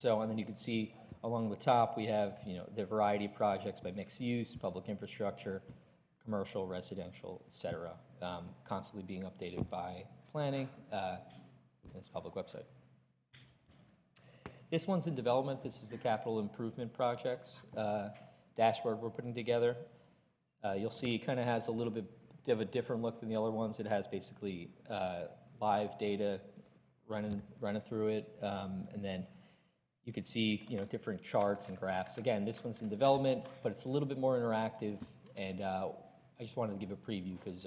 And then you can see along the top, we have, the variety of projects by mixed use, public infrastructure, commercial, residential, et cetera, constantly being updated by planning. This public website. This one's in development. This is the capital improvement projects dashboard we're putting together. You'll see it kind of has a little bit have a different look than the other ones. It has basically live data running through it, and then you could see, you know, different charts and graphs. Again, this one's in development, but it's a little bit more interactive, and I just wanted to give a preview because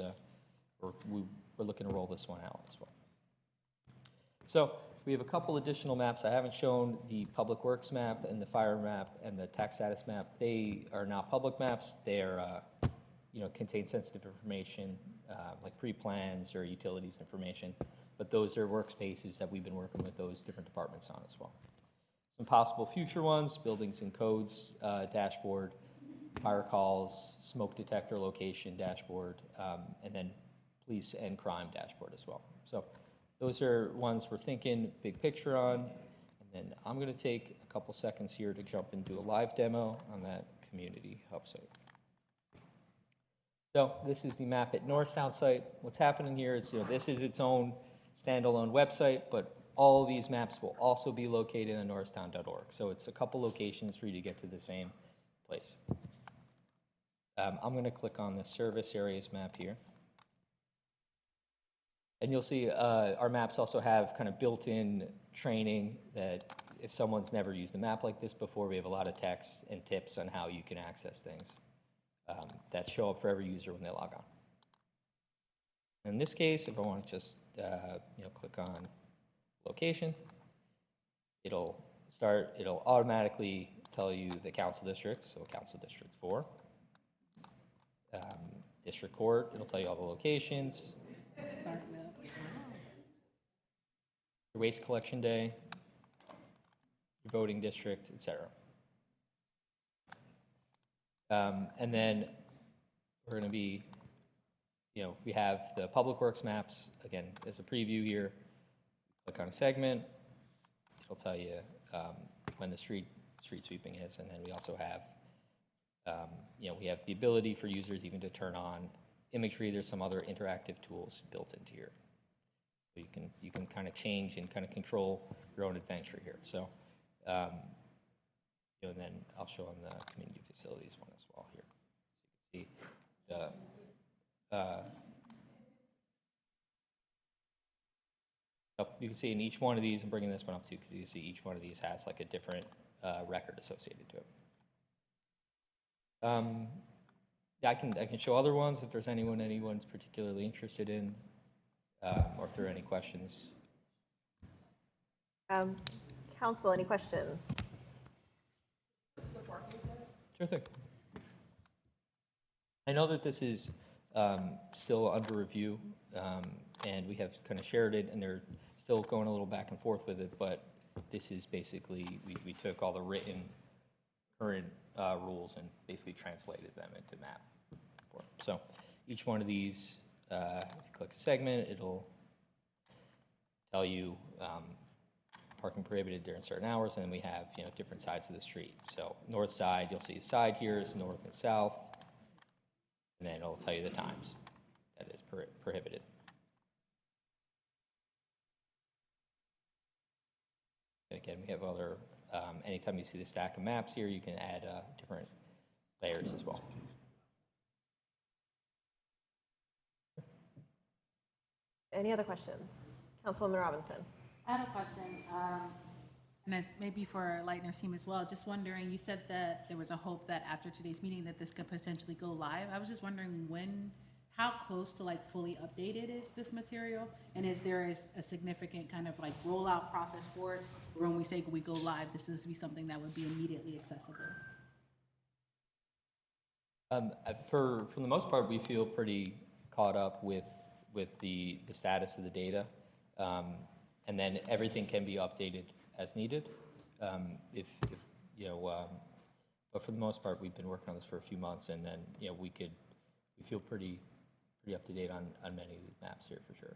we're looking to roll this one out as well. So we have a couple additional maps. I haven't shown the Public Works map and the fire map and the tax status map. They are not public maps. They are, you know, contain sensitive information like pre-plans or utilities information, but those are workspaces that we've been working with those different departments on as well. Some possible future ones: buildings and codes dashboard, fire calls, smoke detector location dashboard, and then police and crime dashboard as well. So those are ones we're thinking big picture on. And then I'm going to take a couple seconds here to jump and do a live demo on that community hub site. So this is the map at Norristown site. What's happening here is, you know, this is its own standalone website, but all of these maps will also be located on norristown.org. So it's a couple locations for you to get to the same place. I'm going to click on the service areas map here. And you'll see our maps also have kind of built-in training that if someone's never used a map like this before, we have a lot of text and tips on how you can access things that show up for every user when they log on. In this case, if I want to just you know, click on location, it'll automatically tell you the council district, so council district 4. District court, it'll tell you all the locations. Your waste collection day, your voting district, etc. And then we're going to be, you know, we have the public works maps. Again, as a preview here, click on a segment. It'll tell you when the street sweeping is, and then we also have, you know, we have the ability for users even to turn on imagery. There's some other interactive tools built into here. So you can kind of change and kind of control your own adventure here. So, you know, and then I'll show on the community facilities one as well here. So you can see you can see in each one of these, I'm bringing this one up too, because you see each one of these has like a different record associated to it. Yeah, I can show other ones if there's anyone's particularly interested in, or if there are any questions. Council, any questions? Sure thing. I know that this is still under review, and we have kind of shared it, and they're still going a little back and forth with it, but this is basically, we took all the written current rules and basically translated them into map form. So each one of these, if you click a segment, it'll tell you parking prohibited during certain hours, and then we have, you know, different sides of the street. So north side, you'll see a side here is north and south, and then it'll tell you the times that is prohibited. Again, we have other, anytime you see the stack of maps here, you can add different layers as well. Any other questions? Councilwoman Robinson. I have a question, and it's maybe for Lightner's team as well. Just wondering, you said that there was a hope that after today's meeting that this could potentially go live. I was just wondering how close to like fully updated is this material? And is there a significant kind of like rollout process for it? Or when we say we go live, this is to be something that would be immediately accessible? For the most part, we feel pretty caught up with the status of the data. And then everything can be updated as needed. If you know, but for the most part, we've been working on this for a few months, and then, you know, we feel pretty up to date on many of these maps here for sure.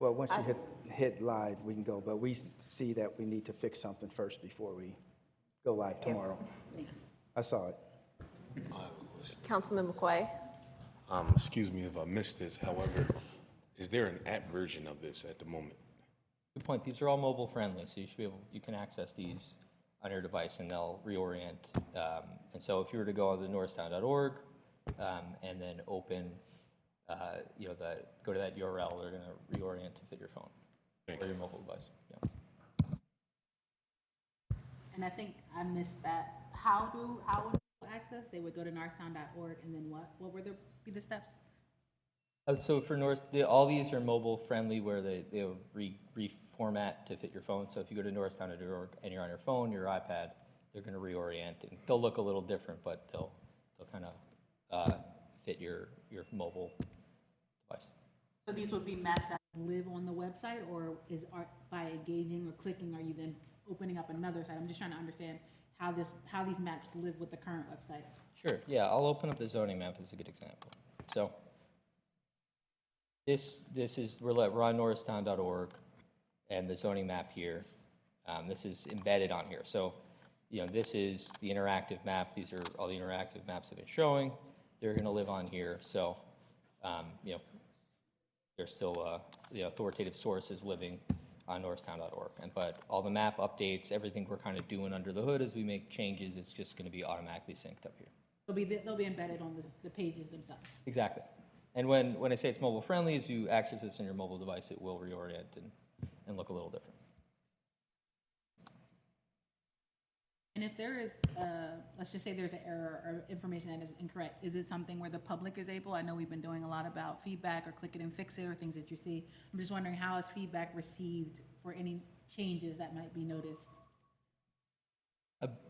Well, once you hit live, we can go, but we see that we need to fix something first before we go live tomorrow. I saw it. Councilman McQuay. Excuse me if I missed this. However, is there an app version of this at the moment? Good point. These are all mobile friendly, so you can access these on your device, and they'll reorient. And so if you were to go on the norristown.org and then open go to that URL, they're going to reorient to fit your phone or your mobile device. Yeah. And I think I missed that. How would people access? They would go to norristown.org and then what? What would be the steps? So for all these are mobile friendly where they'll reformat to fit your phone. So if you go to norristown.org and you're on your phone, your iPad, they're going to reorient and they'll look a little different, but they'll kind of fit your mobile device. So these would be maps that live on the website, or by engaging or clicking, are you then opening up another site? I'm just trying to understand how these maps live with the current website. Sure. Yeah, I'll open up the zoning map as a good example. So this is we're on norristown.org, and the zoning map here. This is embedded on here. So this is the interactive map. These are all the interactive maps I've been showing. They're going to live on here. So there's still the authoritative sources living on norristown.org. But all the map updates, everything we're kind of doing under the hood as we make changes, it's just going to be automatically synced up here. They'll be embedded on the pages themselves. Exactly. And when I say it's mobile friendly, as you access this on your mobile device, it will reorient and look a little different. And if there is, let's just say there's an error or information that is incorrect, is it something where the public is able? I know we've been doing a lot about feedback or click it and fix it or things that you see. I'm just wondering, how is feedback received for any changes that might be noticed?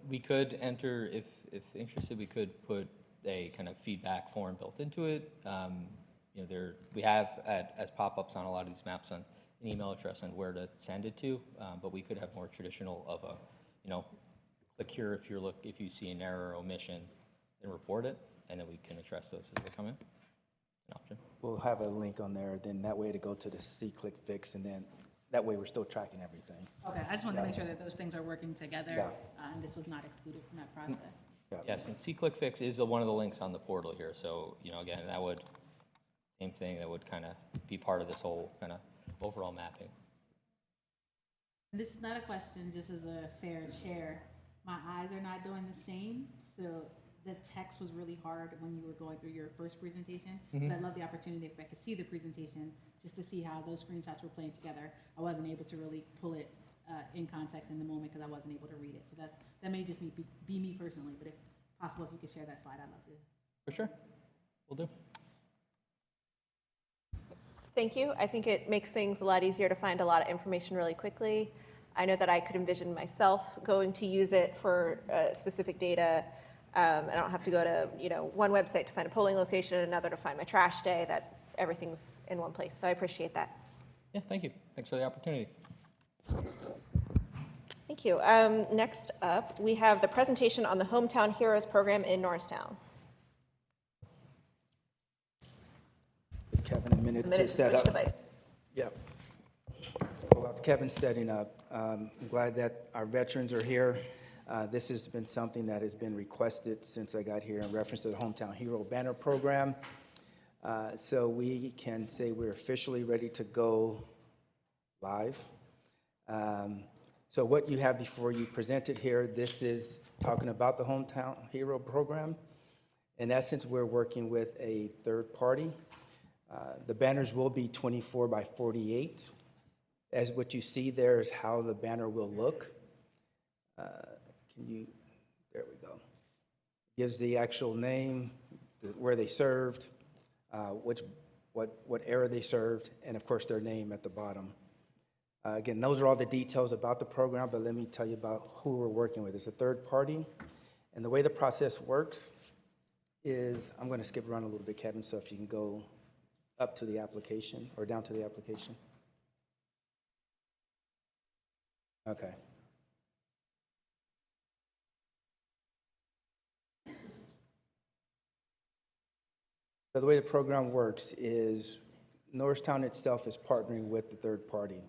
We could enter, if interested, we could put a kind of feedback form built into it. We have as pop-ups on a lot of these maps on an email address on where to send it to, but we could have more traditional of a, click here if you see an error or omission, then report it, and then we can address those as they come in. An option. We'll have a link on there, then that way to go to the see, click, fix, and then that way we're still tracking everything. Okay, I just wanted to make sure that those things are working together, and this was not excluded from that process. Yes, and see, click, fix is one of the links on the portal here. So, again, that would, same thing, that would kind of be part of this whole kind of overall mapping. This is not a question, just as a fair share. My eyes are not doing the same, so the text was really hard when you were going through your first presentation. But I'd love the opportunity, if I could see the presentation, just to see how those screenshots were playing together. I wasn't able to really pull it in context in the moment because I wasn't able to read it. So that may just be me personally, but if possible, if you could share that slide, I'd love to. For sure. Will do. Thank you. I think it makes things a lot easier to find a lot of information really quickly. I know that I could envision myself going to use it for specific data. I don't have to go to one website to find a polling location, another to find my trash day, that everything's in one place. So I appreciate that. Yeah, thank you. Thanks for the opportunity. Thank you. Next up, we have the presentation on the Hometown Heroes program in Norristown. Kevin, a minute to set up. Device. Yeah. Well, that's Kevin setting up. I'm glad that our veterans are here. This has been something that has been requested since I got here in reference to the Hometown Hero Banner Program. So we can say we're officially ready to go live. So what you have before you presented here, this is talking about the Hometown Hero Program. In essence, we're working with a third party. The banners will be 24 by 48. As what you see there is how the banner will look. There we go. Gives the actual name, where they served, what era they served, and of course their name at the bottom. Again, those are all the details about the program, but let me tell you about who we're working with. It's a third party, and the way the process works is, I'm going to skip around a little bit, Kevin, so if you can go up to the application, or down to the application. Okay. So the way the program works is Norristown itself is partnering with the third party.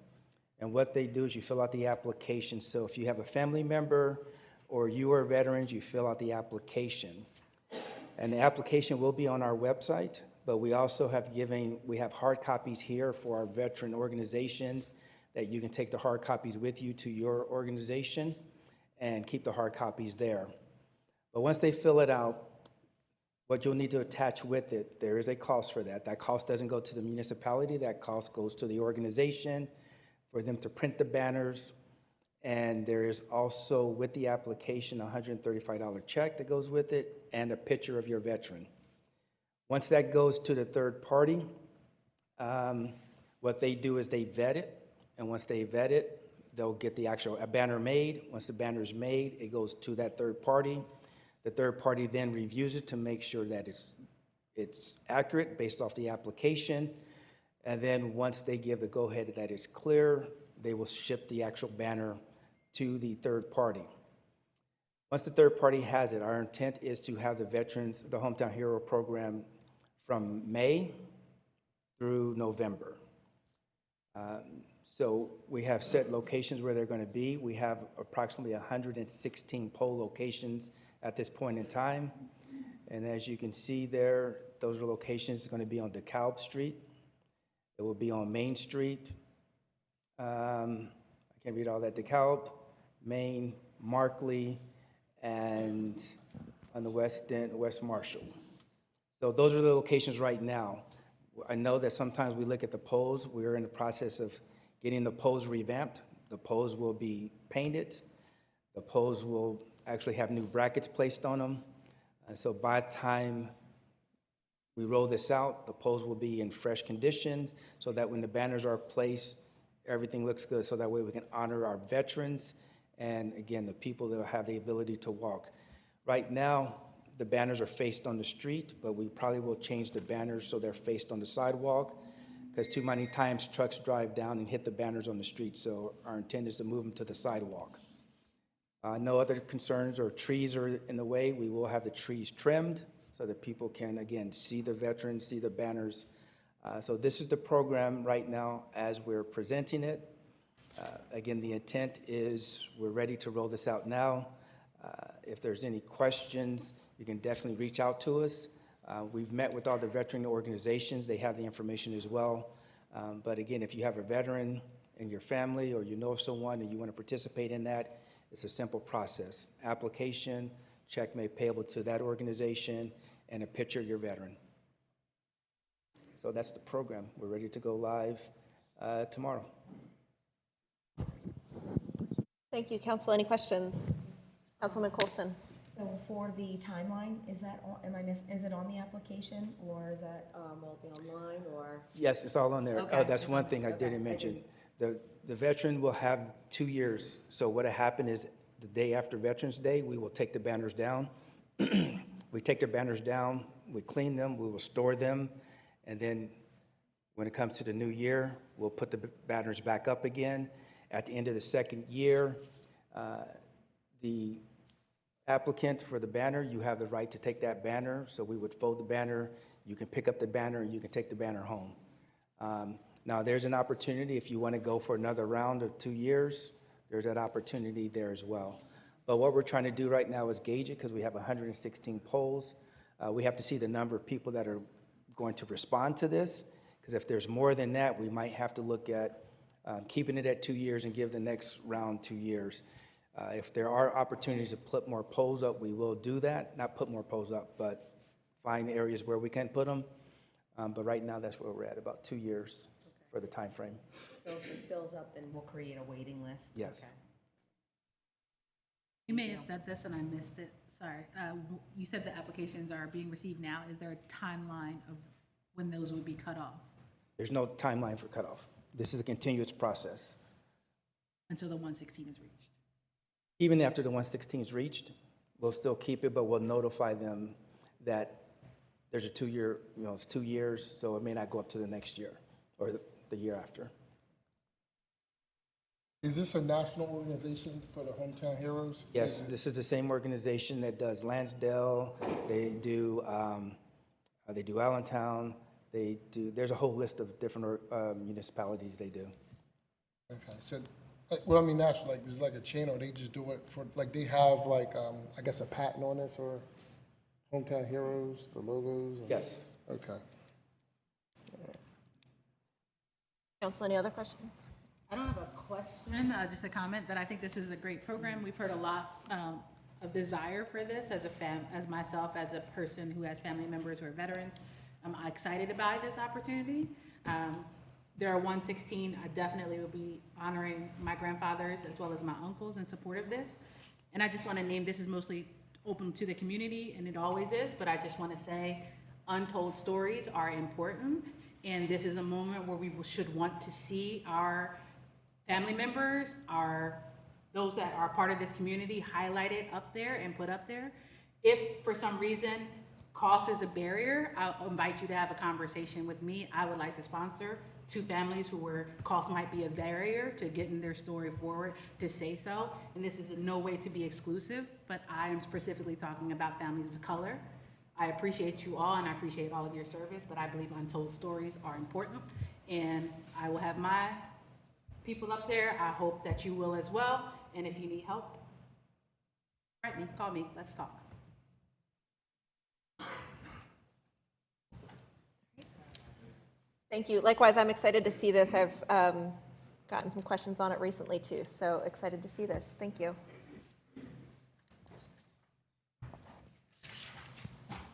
And what they do is you fill out the application. So if you have a family member or you are veterans, you fill out the application. And the application will be on our website, but we also have hard copies here for our veteran organizations that you can take the hard copies with you to your organization and keep the hard copies there. But once they fill it out, What you'll need to attach with it, there is a cost for that. That cost doesn't go to the municipality, that cost goes to the organization for them to print the banners. And there is also, with the application, a $135 check that goes with it and a picture of your veteran. Once that goes to the third party, what they do is they vet it. And once they vet it, they'll get the actual banner made. Once the banner is made, it goes to that third party. The third party then reviews it to make sure that it's accurate based off the application. And then once they give the go-ahead that it's clear, they will ship the actual banner to the third party. Once the third party has it, our intent is to have the veterans, the Hometown Hero program from May through November. So we have set locations where they're going to be. We have approximately 116 poll locations at this point in time. And as you can see there, those are locations going to be on DeKalb Street. It will be on Main Street. I can't read all that. DeKalb, Main, Markley, and on the west end, West Marshall. So those are the locations right now. I know that sometimes we look at the polls. We're in the process of getting the polls revamped. The polls will be painted. The polls will actually have new brackets placed on them. And so by the time we roll this out, the polls will be in fresh conditions so that when the banners are placed, everything looks good, so that way we can honor our veterans and, again, the people that have the ability to walk. Right now, the banners are faced on the street, but we probably will change the banners so they're faced on the sidewalk, because too many times trucks drive down and hit the banners on the street, so our intent is to move them to the sidewalk. No other concerns or trees are in the way. We will have the trees trimmed so that people can, again, see the veterans, see the banners. So this is the program right now as we're presenting it. Again, the intent is we're ready to roll this out now. If there's any questions, you can definitely reach out to us. We've met with all the veteran organizations. They have the information as well. But again, if you have a veteran in your family or you know of someone and you want to participate in that, it's a simple process. Application, check made payable to that organization, and a picture of your veteran. So that's the program. We're ready to go live tomorrow. Thank you, Council. Any questions? Councilman Coulson. So for the timeline, is that is it on the application, or is that will it be online, or? Yes, it's all on there. Okay. That's one thing I didn't mention. The veteran will have 2 years. So what will happen is the day after Veterans Day, we will take the banners down. We take the banners down, we clean them, we will store them, and then when it comes to the new year, we'll put the banners back up again. At the end of the second year, the applicant for the banner, you have the right to take that banner. So we would fold the banner, you can pick up the banner, and you can take the banner home. Now, there's an opportunity if you want to go for another round of 2 years, there's that opportunity there as well. But what we're trying to do right now is gauge it because we have 116 polls. We have to see the number of people that are going to respond to this, because if there's more than that, we might have to look at keeping it at 2 years and give the next round 2 years. If there are opportunities to put more polls up, we will do that. Not put more polls up, but find areas where we can put them. But right now, that's where we're at, about 2 years for the time frame. So if it fills up, then we'll create a waiting list? Yes. Okay. You may have said this and I missed it, sorry. You said the applications are being received now. Is there a timeline of when those would be cut off? There's no timeline for cutoff. This is a continuous process. Until the 116 is reached? Even after the 116 is reached, we'll still keep it, but we'll notify them that there's a 2 year, it's 2 years, so it may not go up to the next year or the year after. Is this a national organization for the Hometown Heroes? Yes, this is the same organization that does Lansdale. They do Allentown. There's a whole list of different municipalities they do. Okay, so, well, I mean, national, like, is like a chain, or they just do it for, like, they have, like, I guess a patent on this, or Hometown Heroes, the logos? Yes. Okay. Council, any other questions? I don't have a question, just a comment that I think this is a great program. We've heard a lot desire for this as myself, as a person who has family members who are veterans. I'm excited about this opportunity. There are 116, I definitely will be honoring my grandfathers as well as my uncles in support of this. And I just want to name, this is mostly open to the community, and it always is, but I just want to say untold stories are important, and this is a moment where we should want to see our family members, those that are part of this community highlighted up there and put up there. If for some reason cost is a barrier, I'll invite you to have a conversation with me. I would like to sponsor 2 families where cost might be a barrier to getting their story forward to say so. And this is in no way to be exclusive, but I am specifically talking about families of color. I appreciate you all, and I appreciate all of your service, but I believe untold stories are important. And I will have my people up there. I hope that you will as well. And if you need help, write me, call me, let's talk. Thank you. Likewise, I'm excited to see this. I've gotten some questions on it recently too, so excited to see this. Thank you.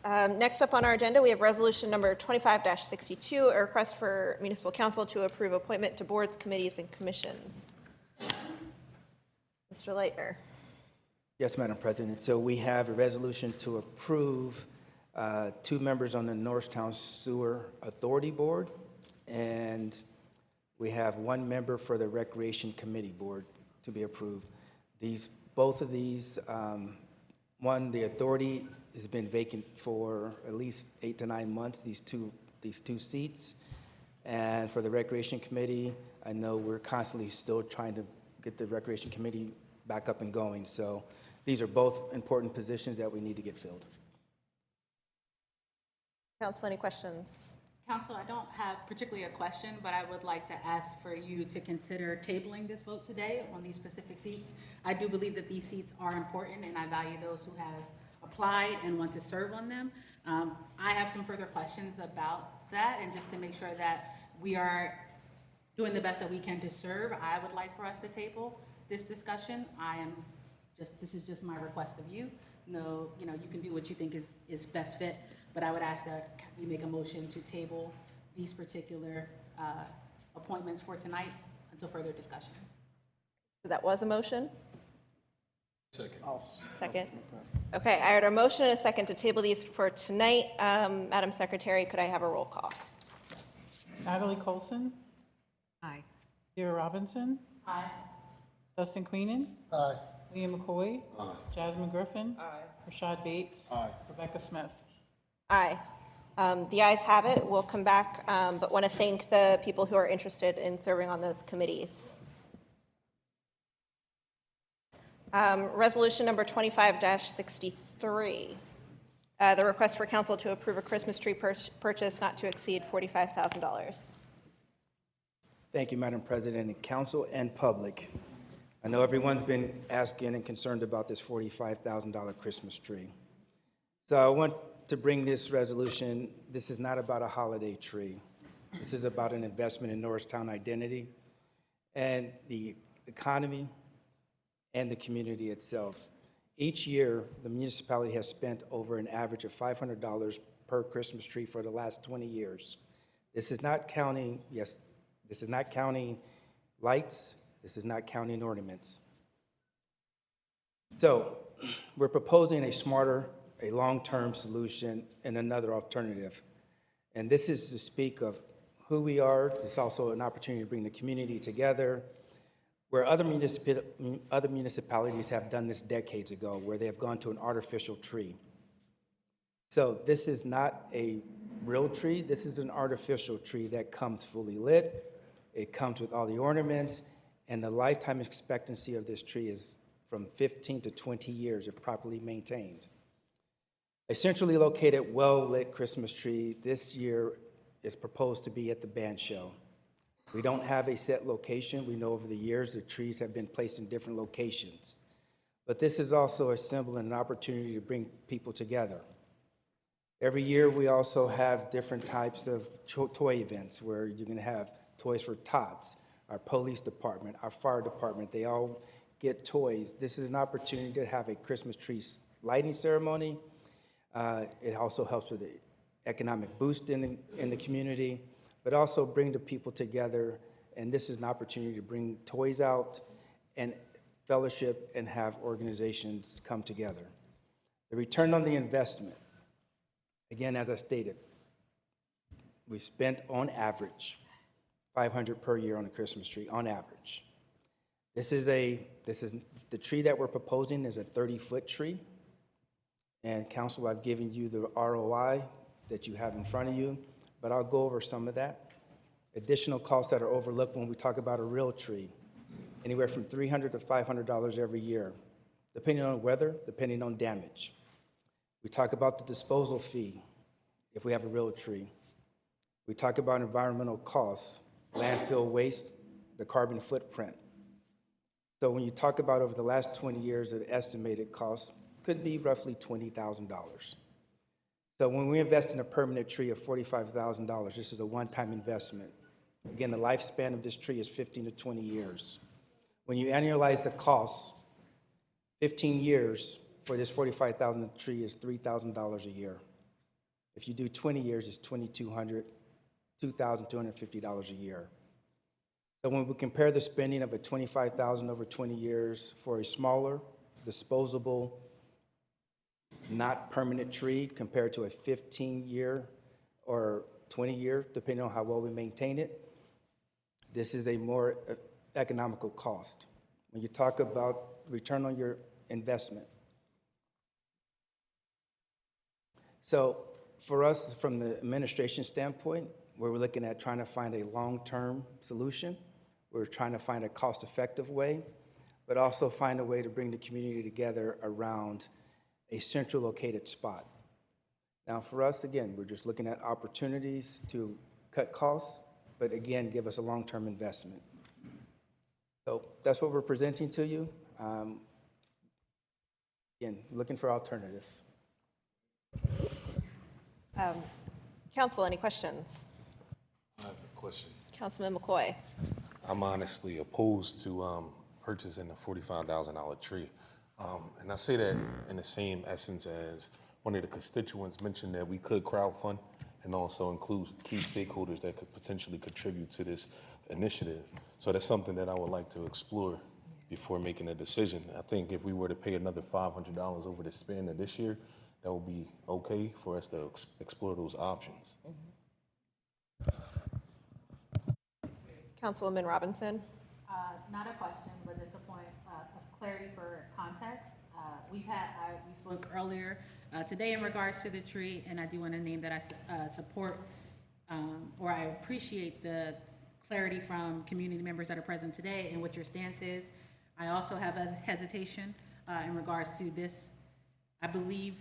Next up on our agenda, we have resolution number 25-62, a request for municipal council to approve appointment to boards, committees, and commissions. Mr. Leitner. Yes, Madam President. So we have a resolution to approve 2 members on the Norristown Sewer Authority Board, and we have 1 member for the Recreation Committee Board to be approved. Both of these, one, the authority has been vacant for at least 8 to 9 months, these two seats. And for the Recreation Committee, I know we're constantly still trying to get the Recreation Committee back up and going. So these are both important positions that we need to get filled. Council, any questions? Council, I don't have particularly a question, but I would like to ask for you to consider tabling this vote today on these specific seats. I do believe that these seats are important, and I value those who have applied and want to serve on them. I have some further questions about that, and just to make sure that we are doing the best that we can to serve, I would like for us to table this discussion. This is just my request of you. No, you can do what you think is best fit, but I would ask that you make a motion to table these particular appointments for tonight until further discussion. So that was a motion? Second. Second. Okay, I heard a motion and a second to table these for tonight. Madam Secretary, could I have a roll call? Natalie Colson. Aye. Vera Robinson. Aye. Dustin Queenan. Aye. Liam McCoy. Jasmine Griffin. Rashad Bates. Rebecca Smith. Aye. The ayes have it. We'll come back, but want to thank the people who are interested in serving on those committees. Resolution number 25-63. The request for council to approve a Christmas tree purchase not to exceed $45,000. Thank you, Madam President, and council and public. I know everyone's been asking and concerned about this $45,000 Christmas tree. So I want to bring this resolution. This is not about a holiday tree. This is about an investment in Norristown identity and the economy and the community itself. Each year, the municipality has spent over an average of $500 per Christmas tree for the last 20 years. This is not counting, this is not counting lights, this is not counting ornaments. So we're proposing a smarter, a long-term solution and another alternative. And this is to speak of who we are. It's also an opportunity to bring the community together, where other municipalities have done this decades ago, where they have gone to an artificial tree. So this is not a real tree. This is an artificial tree that comes fully lit. It comes with all the ornaments, and the lifetime expectancy of this tree is from 15 to 20 years if properly maintained. A centrally located, well-lit Christmas tree this year is proposed to be at the band show. We don't have a set location. We know over the years the trees have been placed in different locations. But this is also a symbol and an opportunity to bring people together. Every year we also have different types of toy events where you're going to have toys for tots, our police department, our fire department. They all get toys. This is an opportunity to have a Christmas tree lighting ceremony. It also helps with the economic boost in the community, but also bring the people together. And this is an opportunity to bring toys out and fellowship and have organizations come together. The return on the investment, again, as I stated, we spent on average $500 per year on a Christmas tree, on average. The tree that we're proposing is a 30-foot tree. And council, I've given you the ROI that you have in front of you, but I'll go over some of that. Additional costs that are overlooked when we talk about a real tree, anywhere from $300 to $500 every year, depending on weather, depending on damage. We talk about the disposal fee if we have a real tree. We talk about environmental costs, landfill waste, the carbon footprint. So when you talk about over the last 20 years, the estimated cost could be roughly $20,000. So when we invest in a permanent tree of $45,000, this is a one-time investment. Again, the lifespan of this tree is 15 to 20 years. When you annualize the cost, 15 years for this $45,000 tree is $3,000 a year. If you do 20 years, it's $2,250 a year. So when we compare the spending of a $25,000 over 20 years for a smaller, disposable, not permanent tree compared to a 15-year or 20-year, depending on how well we maintain it, this is a more economical cost. When you talk about return on your investment. So for us, from the administration standpoint, where we're looking at trying to find a long-term solution, we're trying to find a cost-effective way, but also find a way to bring the community together around a central located spot. Now for us, again, we're just looking at opportunities to cut costs, but again, give us a long-term investment. So that's what we're presenting to you. Again, looking for alternatives. Council, any questions? I have a question. Councilman McCoy. I'm honestly opposed to purchasing a $45,000 tree. And I say that in the same essence as one of the constituents mentioned that we could crowdfund and also include key stakeholders that could potentially contribute to this initiative. So that's something that I would like to explore before making a decision. I think if we were to pay another $500 over the span of this year, that would be okay for us to explore those options. Councilwoman Robinson. Not a question, but just a point of clarity for context. We spoke earlier today in regards to the tree, and I do want to name that I support or I appreciate the clarity from community members that are present today and what your stance is. I also have a hesitation in regards to this. I believe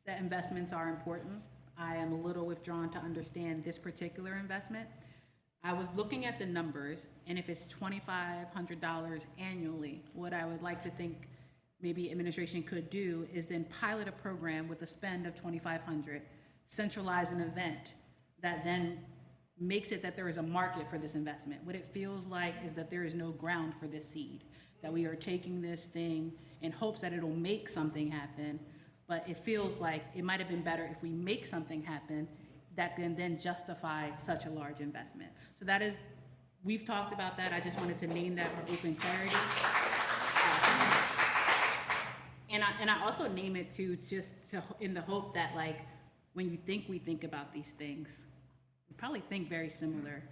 that investments are important. I am a little withdrawn to understand this particular investment. I was looking at the numbers, and if it's $2,500 annually, what I would like to think maybe administration could do is then pilot a program with a spend of $2,500, centralize an event that then makes it that there is a market for this investment. What it feels like is that there is no ground for this seed, that we are taking this thing in hopes that it'll make something happen, but it feels like it might have been better if we make something happen that can then justify such a large investment. So that is, we've talked about that. I just wanted to name that for open clarity. And I also name it in the hope that, like, when you think we think about these things, we probably think very similar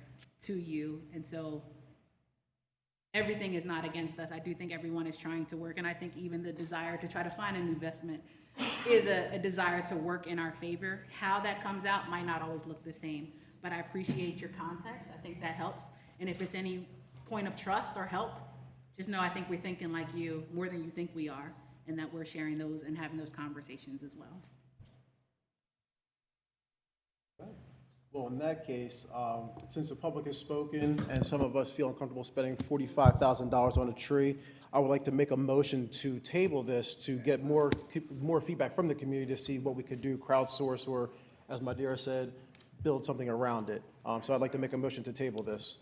to you. And so everything is not against us. I do think everyone is trying to work, and I think even the desire to try to find an investment is a desire to work in our favor. How that comes out might not always look the same, but I appreciate your context. I think that helps. And if it's any point of trust or help, just know I think we're thinking like you more than you think we are, and that we're sharing those and having those conversations as well. Well, in that case, since the public has spoken and some of us feel uncomfortable spending $45,000 on a tree, I would like to make a motion to table this to get more feedback from the community to see what we could do, crowdsource, or, as Madeira said, build something around it. So I'd like to make a motion to table this.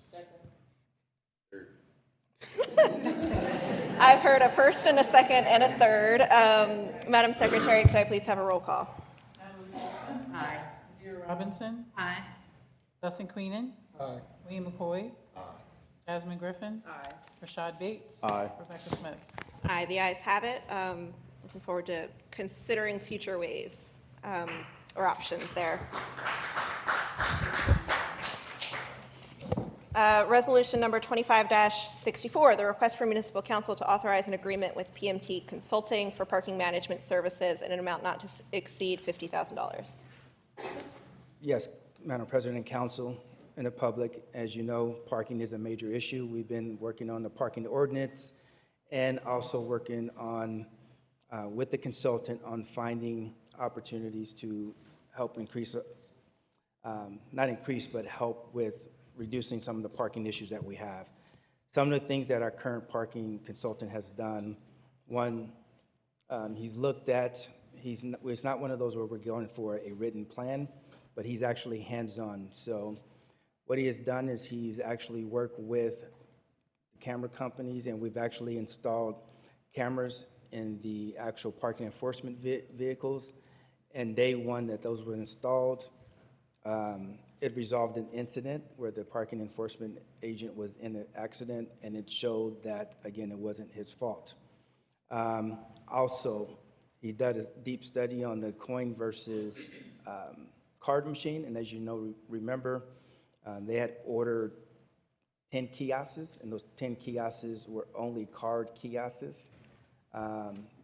I've heard a first and a second and a third. Madam Secretary, could I please have a roll call? Aye. Vera Robinson. Aye. Dustin Queenan. Aye. William McCoy. Jasmine Griffin. Aye. Rashad Bates. Aye. Rebecca Smith. Aye, the ayes have it. Looking forward to considering future ways or options there. Resolution number 25-64, the request for Municipal Council to authorize an agreement with PMT Consulting for parking management services in an amount not to exceed $50,000. Yes, Madam President and Council, and the public, as you know, parking is a major issue. We've been working on the parking ordinance and also working on, with the consultant on finding opportunities to help increase, not increase, but help with reducing some of the parking issues that we have. Some of the things that our current parking consultant has done, one, he's looked at, it's not one of those where we're going for a written plan, but he's actually hands-on. So what he has done is he's actually worked with camera companies, and we've actually installed cameras in the actual parking enforcement vehicles. And day one that those were installed, it resolved an incident where the parking enforcement agent was in an accident, and it showed that, again, it wasn't his fault. Also, he did a deep study on the coin versus card machine, and as you know, remember, they had ordered 10 kiosks, and those 10 kiosks were only card kiosks.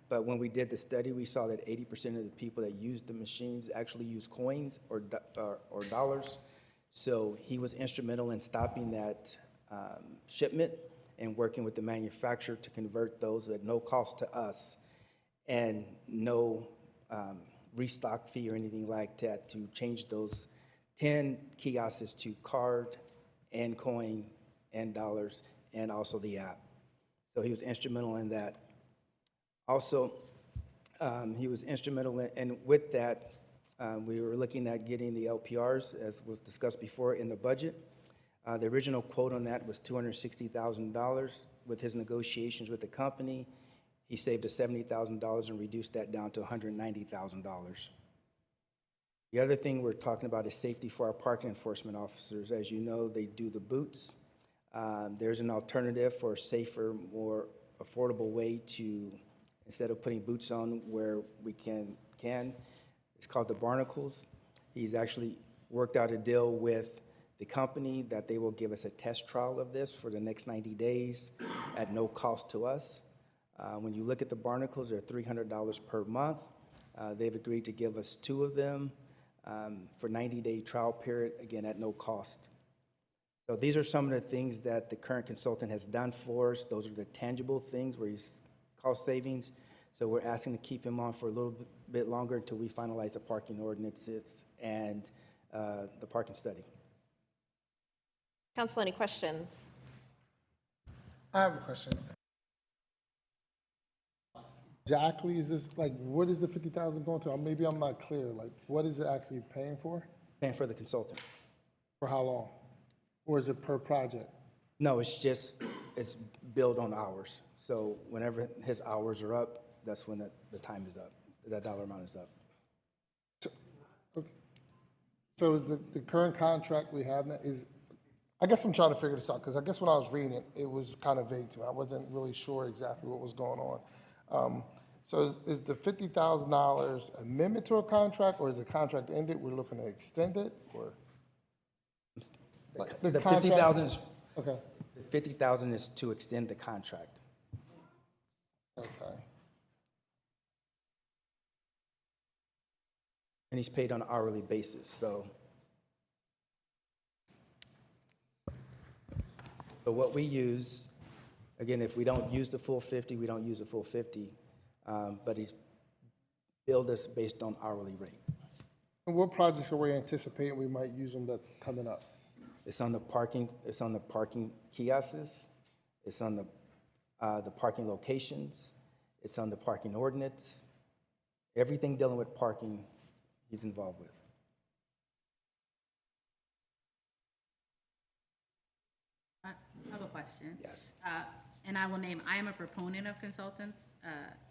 But when we did the study, we saw that 80% of the people that used the machines actually used coins or dollars. So he was instrumental in stopping that shipment and working with the manufacturer to convert those at no cost to us and no restock fee or anything like that to change those 10 kiosks to card and coin and dollars and also the app. So he was instrumental in that. Also, he was instrumental in, and with that, we were looking at getting the LPRs, as was discussed before, in the budget. The original quote on that was $260,000. With his negotiations with the company, he saved us $70,000 and reduced that down to $190,000. The other thing we're talking about is safety for our parking enforcement officers. As you know, they do the boots. There's an alternative for a safer, more affordable way to, instead of putting boots on where we can, it's called the barnacles. He's actually worked out a deal with the company that they will give us a test trial of this for the next 90 days at no cost to us. When you look at the barnacles, they're $300 per month. They've agreed to give us 2 of them for 90-day trial period, again, at no cost. So these are some of the things that the current consultant has done for us. Those are the tangible things where he's cost savings. So we're asking to keep him on for a little bit longer until we finalize the parking ordinances and the parking study. Council, any questions? I have a question. Exactly, is this, like, what is the 50,000 going to? Maybe I'm not clear. Like, what is it actually paying for? Paying for the consultant. For how long? Or is it per project? No, it's billed on hours. So whenever his hours are up, that's when the time is up, that dollar amount is up. So is the current contract we have now is, I guess I'm trying to figure this out, because I guess when I was reading it, it was kind of vague to me. I wasn't really sure exactly what was going on. So is the $50,000 amendment to a contract, or is the contract ended, we're looking to extend it, or? Like The 50,000 is, okay. the 50,000 is to extend the contract. Okay. And he's paid on an hourly basis, so. So what we use, again, if we don't use the full 50, we don't use the full 50, but he's billed us based on hourly rate. And what projects are we anticipating we might use them that's coming up? It's on the parking kiosks, it's on the parking locations, it's on the parking ordinance. Everything dealing with parking, he's involved with. I have a question. Yes. And I will name, I am a proponent of consultants,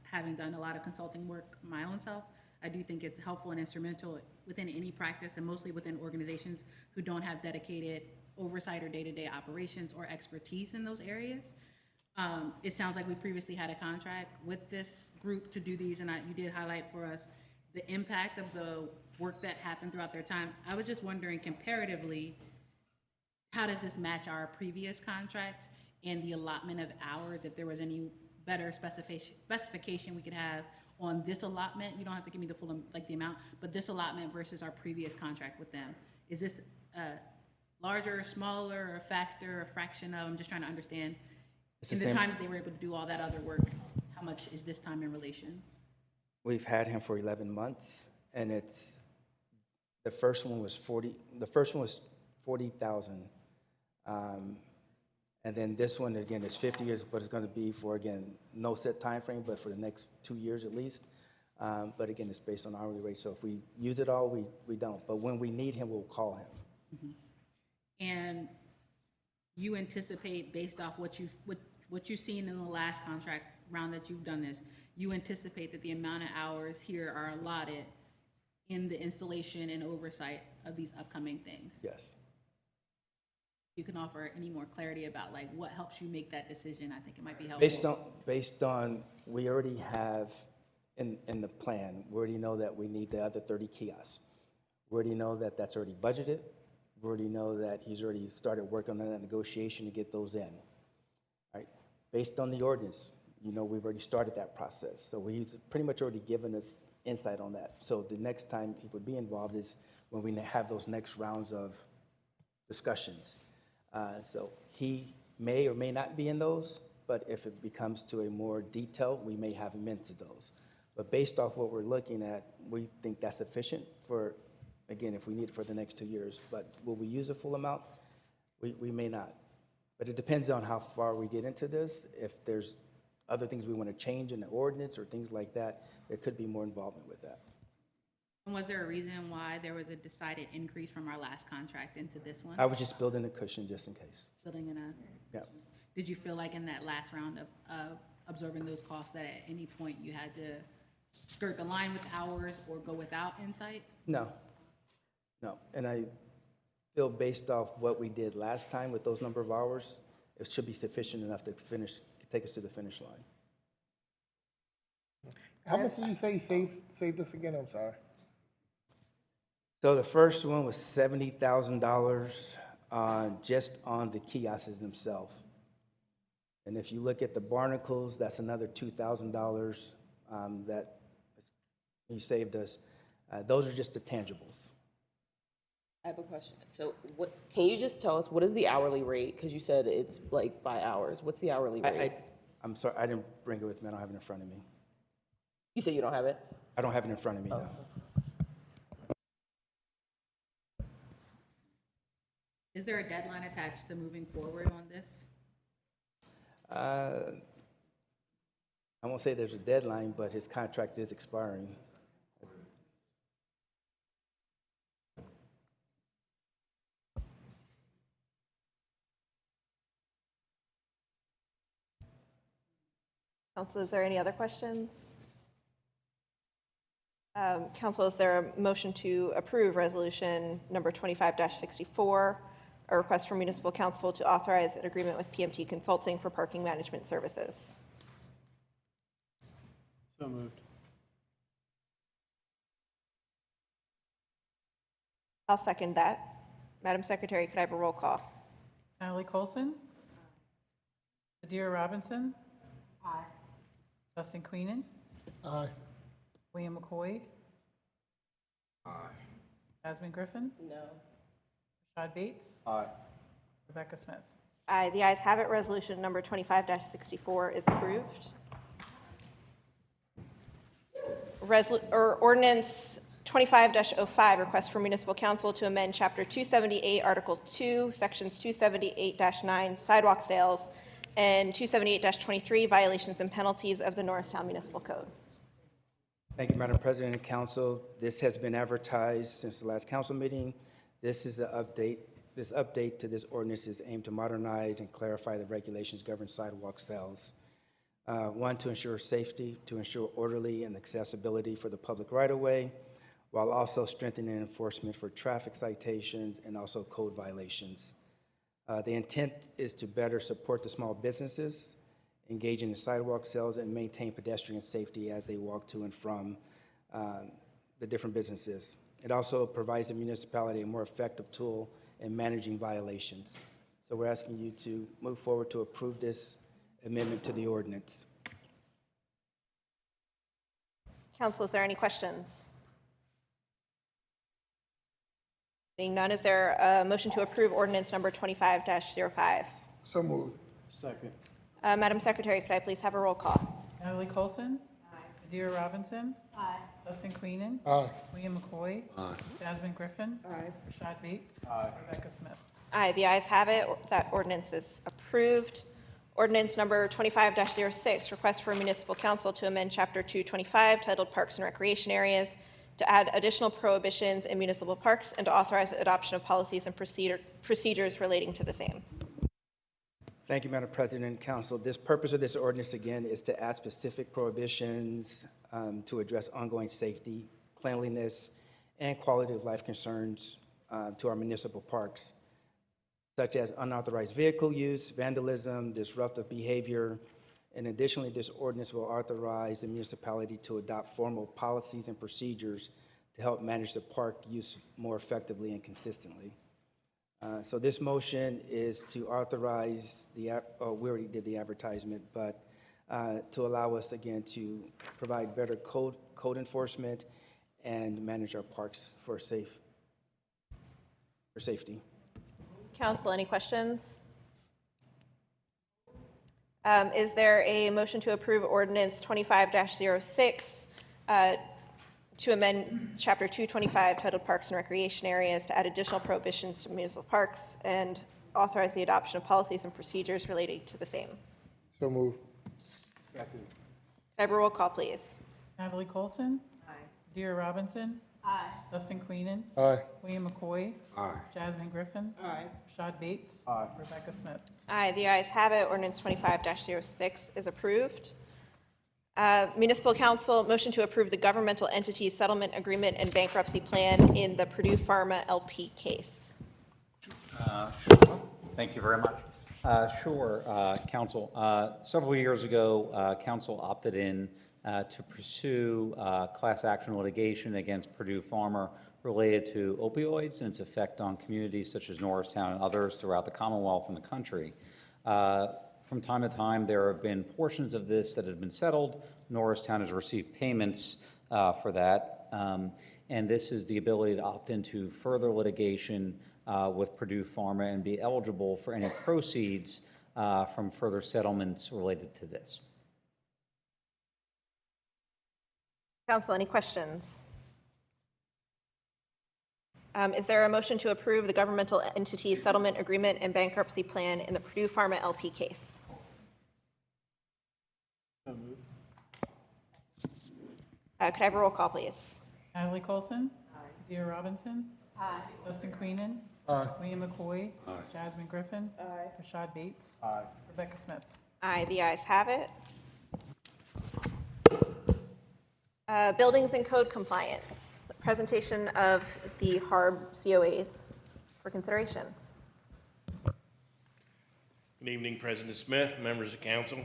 having done a lot of consulting work my own self. I do think it's helpful and instrumental within any practice and mostly within organizations who don't have dedicated oversight or day-to-day operations or expertise in those areas. It sounds like we previously had a contract with this group to do these, and you did highlight for us the impact of the work that happened throughout their time. I was just wondering, comparatively, how does this match our previous contract and the allotment of hours? If there was any better specification we could have on this allotment, you don't have to give me the full, like the amount, but this allotment versus our previous contract with them. Is this larger, smaller, a factor, a fraction of? I'm just trying to understand. In the time that they were able to do all that other work, how much is this time in relation? We've had him for 11 months, and the first one was 40,000. And then this one, again, is 50 years, but it's going to be for, again, no set time frame, but for the next 2 years at least. But again, it's based on hourly rate. So if we use it all, we don't. But when we need him, we'll call him. Mm-hmm. And you anticipate, based off what you've seen in the last contract round that you've done this, you anticipate that the amount of hours here are allotted in the installation and oversight of these upcoming things? Yes. You can offer any more clarity about like what helps you make that decision? I think it might be helpful. Based on we already have in the plan, we already know that we need the other 30 kiosks. We already know that that's already budgeted. We already know that he's already started working on that negotiation to get those in. Right? Based on the ordinance, we've already started that process. So he's pretty much already given us insight on that. So the next time he would be involved is when we have those next rounds of discussions. So he may or may not be in those, but if it becomes to a more detail, we may have him into those. But based off what we're looking at, we think that's sufficient for, again, if we need it for the next 2 years. But will we use the full amount? We may not. But it depends on how far we get into this. If there's other things we want to change in the ordinance or things like that, there could be more involvement with that. And was there a reason why there was a decided increase from our last contract into this one? I was just building a cushion just in case. Building in a. Yeah. Did you feel like in that last round of absorbing those costs that at any point you had to skirt the line with hours or go without insight? No. And I feel based off what we did last time with those number of hours, it should be sufficient enough to take us to the finish line. How much did you say you saved us again? I'm sorry. So the first one was $70,000 just on the kiosks themselves. And if you look at the barnacles, that's another $2,000 that he saved us. Those are just the tangibles. I have a question. So can you just tell us, what is the hourly rate? Because you said it's like by hours. What's the hourly rate? I'm sorry, I didn't bring it with me. I don't have it in front of me. You say you don't have it? I don't have it in front of me, no. Is there a deadline attached to moving forward on this? I won't say there's a deadline, but his contract is expiring. Council, is there any other questions? Council, is there a motion to approve resolution number 25-64, a request from Municipal Council to authorize an agreement with PMT Consulting for parking management services? So moved. I'll second that. Madam Secretary, could I have a roll call? Natalie Colson. Adira Robinson. Aye. Justin Queenan. Aye. William McCoy. Aye. Jasmine Griffin. No. Rashad Bates. Aye. Rebecca Smith. Aye, the ayes have it. Resolution number 25-64 is approved. Ordinance 25-05, request from Municipal Council to amend Chapter 278, Article 2, Sections 278-9, sidewalk sales, and 278-23, violations and penalties of the Norristown Municipal Code. Thank you, Madam President and Council. This has been advertised since the last council meeting. This is an update. this update to this ordinance is aimed to modernize and clarify the regulations governing sidewalk sales. One, to ensure safety, to ensure orderly and accessibility for the public right-of-way, while also strengthening enforcement for traffic citations and also code violations. The intent is to better support the small businesses, engage in the sidewalk sales, and maintain pedestrian safety as they walk to and from the different businesses. It also provides the municipality a more effective tool in managing violations. So we're asking you to move forward to approve this amendment to the ordinance. Council, is there any questions? Being none, is there a motion to approve ordinance number 25-05? So moved. Second. Madam Secretary, could I please have a roll call? Natalie Colson. Aye. Adira Robinson. Aye. Dustin Queenan. Aye. William McCoy. Aye. Jasmine Griffin. Aye. Rashad Bates. Aye. Rebecca Smith. Aye, the ayes have it. That ordinance is approved. Ordinance number 25-06, request for municipal council to amend Chapter 225 titled Parks and Recreation Areas to add additional prohibitions in municipal parks and to authorize the adoption of policies and procedures relating to the same. Thank you, Madam President and Council. This purpose of this ordinance, again, is to add specific prohibitions to address ongoing safety, cleanliness, and quality of life concerns to our municipal parks, such as unauthorized vehicle use, vandalism, disruptive behavior, and additionally, this ordinance will authorize the municipality to adopt formal policies and procedures to help manage the park use more effectively and consistently. So this motion is to authorize we already did the advertisement, but to allow us again to provide better code enforcement and manage our parks for safety. Council, any questions? Is there a motion to approve ordinance 25-06 to amend Chapter 225 titled Parks and Recreation Areas to add additional prohibitions to municipal parks and authorize the adoption of policies and procedures related to the same? So moved. Second. Can I have a roll call, please? Natalie Colson. Aye. Adira Robinson. Aye. Dustin Queenan. Aye. William McCoy. Aye. Jasmine Griffin. Aye. Rashad Bates. Aye. Rebecca Smith. Aye, the ayes have it. Ordinance 25-06 is approved. Municipal Council, motion to approve the governmental entities settlement agreement and bankruptcy plan in the Purdue Pharma LP case. Sure. Thank you very much. Sure, Council. Several years ago, Council opted in to pursue class action litigation against Purdue Pharma related to opioids and its effect on communities such as Norristown and others throughout the Commonwealth and the country. From time to time, there have been portions of this that have been settled. Norristown has received payments for that. And this is the ability to opt into further litigation with Purdue Pharma and be eligible for any proceeds from further settlements related to this. Council, any questions? Is there a motion to approve the governmental entity settlement agreement and bankruptcy plan in the Purdue Pharma LP case? Could I have a roll call, please? Natalie Colson. Aye. Adira Robinson. Aye. Dustin Queenan. Aye. William McCoy. Aye. Jasmine Griffin. Aye. Rashad Bates. Aye. Rebecca Smith. Aye, the ayes have it. Buildings and code compliance, presentation of the HARB COAs for consideration. Good evening, President Smith, members of council.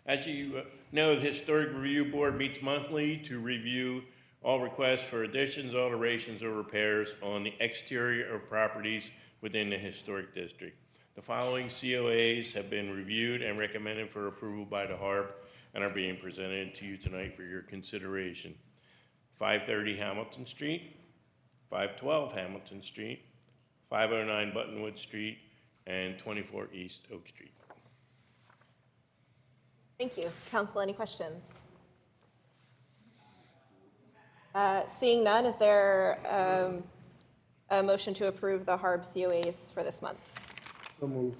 As you know, the Historic Review Board meets monthly to review all requests for additions, alterations, or repairs on the exterior of properties within the historic district. The following COAs have been reviewed and recommended for approval by the HARB and are being presented to you tonight for your consideration. 530 Hamilton Street, 512 Hamilton Street, 509 Buttonwood Street, and 24 East Oak Street. Thank you. Council, any questions? Seeing none, is there a motion to approve the HARB COAs for this month? So moved.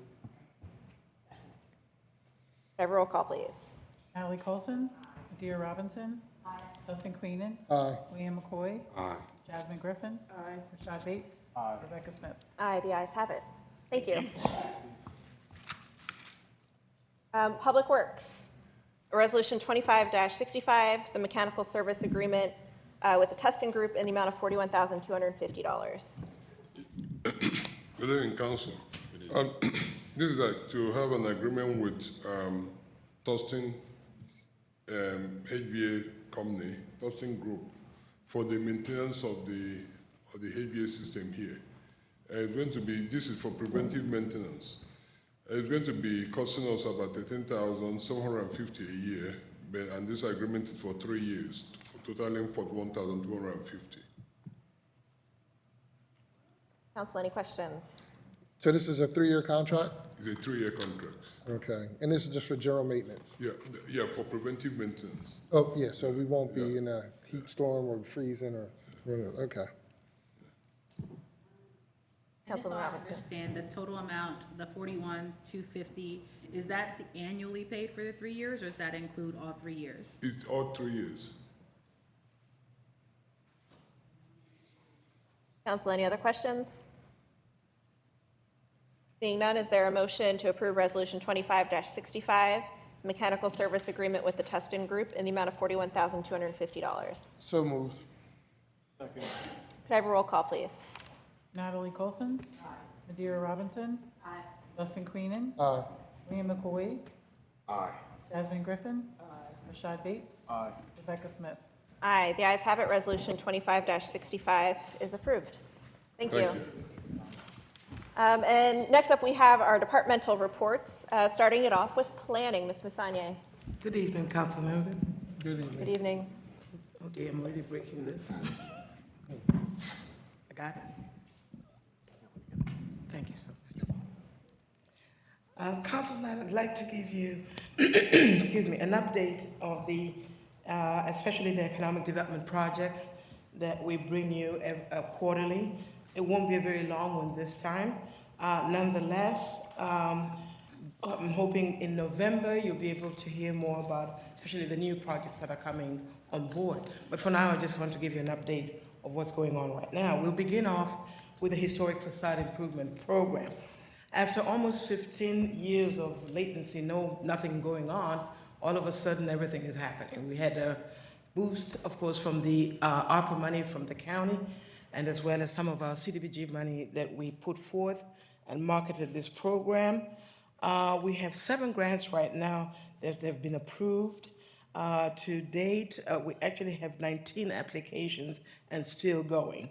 Have a roll call, please. Natalie Colson. Adira Robinson. Dustin Queenan. Aye. William McCoy. Aye. Jasmine Griffin. Aye. Rashad Bates. Aye. Rebecca Smith. Aye, the ayes have it. Thank you. Public Works, Resolution 25-65, the mechanical service agreement with the Tustin Group in the amount of $41,250. Good evening, Council. This is to have an agreement with Tustin HVAC company, Tustin Group, for the maintenance of the HVAC system here. It's going to be, this is for preventive maintenance. It's going to be costing us about $13,750 a year, and this agreement is for 3 years, totaling $41,250. Council, any questions? So this is a 3-year contract? It's a 3-year contract. Okay, and this is just for general maintenance? Yeah, for preventive maintenance. Oh, yeah, so we won't be in a heat storm or freezing or, okay. Just so Councilman I Robinson. understand, the total amount, the $41,250, is that annually paid for the 3 years, or does that include all 3 years? It's all 3 years. Council, any other questions? Seeing none, is there a motion to approve Resolution 25-65, mechanical service agreement with the Tustin Group in the amount of $41,250? So moved. Could I have a roll call, please? Natalie Colson. Aye. Madeira Robinson. Aye. Dustin Queenan. Aye. William McCoy. Aye. Jasmine Griffin. Aye. Rashad Bates. Aye. Rebecca Smith. Aye, the ayes have it. Resolution 25-65 is approved. Thank you. And next up, we have our departmental reports, starting it off with planning. Ms. Musanye. Good evening, council members. Good evening. Good evening. Oh dear, I'm already breaking this. I got it. Thank you so much. Council, I'd like to give you, excuse me, an update of the, especially the economic development projects that we bring you quarterly. It won't be a very long one this time. Nonetheless, I'm hoping in November you'll be able to hear more about especially the new projects that are coming on board. But for now, I just want to give you an update of what's going on right now. We'll begin off with the Historic Facade Improvement Program. After almost 15 years of latency, nothing going on, all of a sudden everything is happening. We had a boost, of course, from the ARPA money from the county, and as well as some of our CDBG money that we put forth and marketed this program. We have 7 grants right now that have been approved. To date, we actually have 19 applications and still going.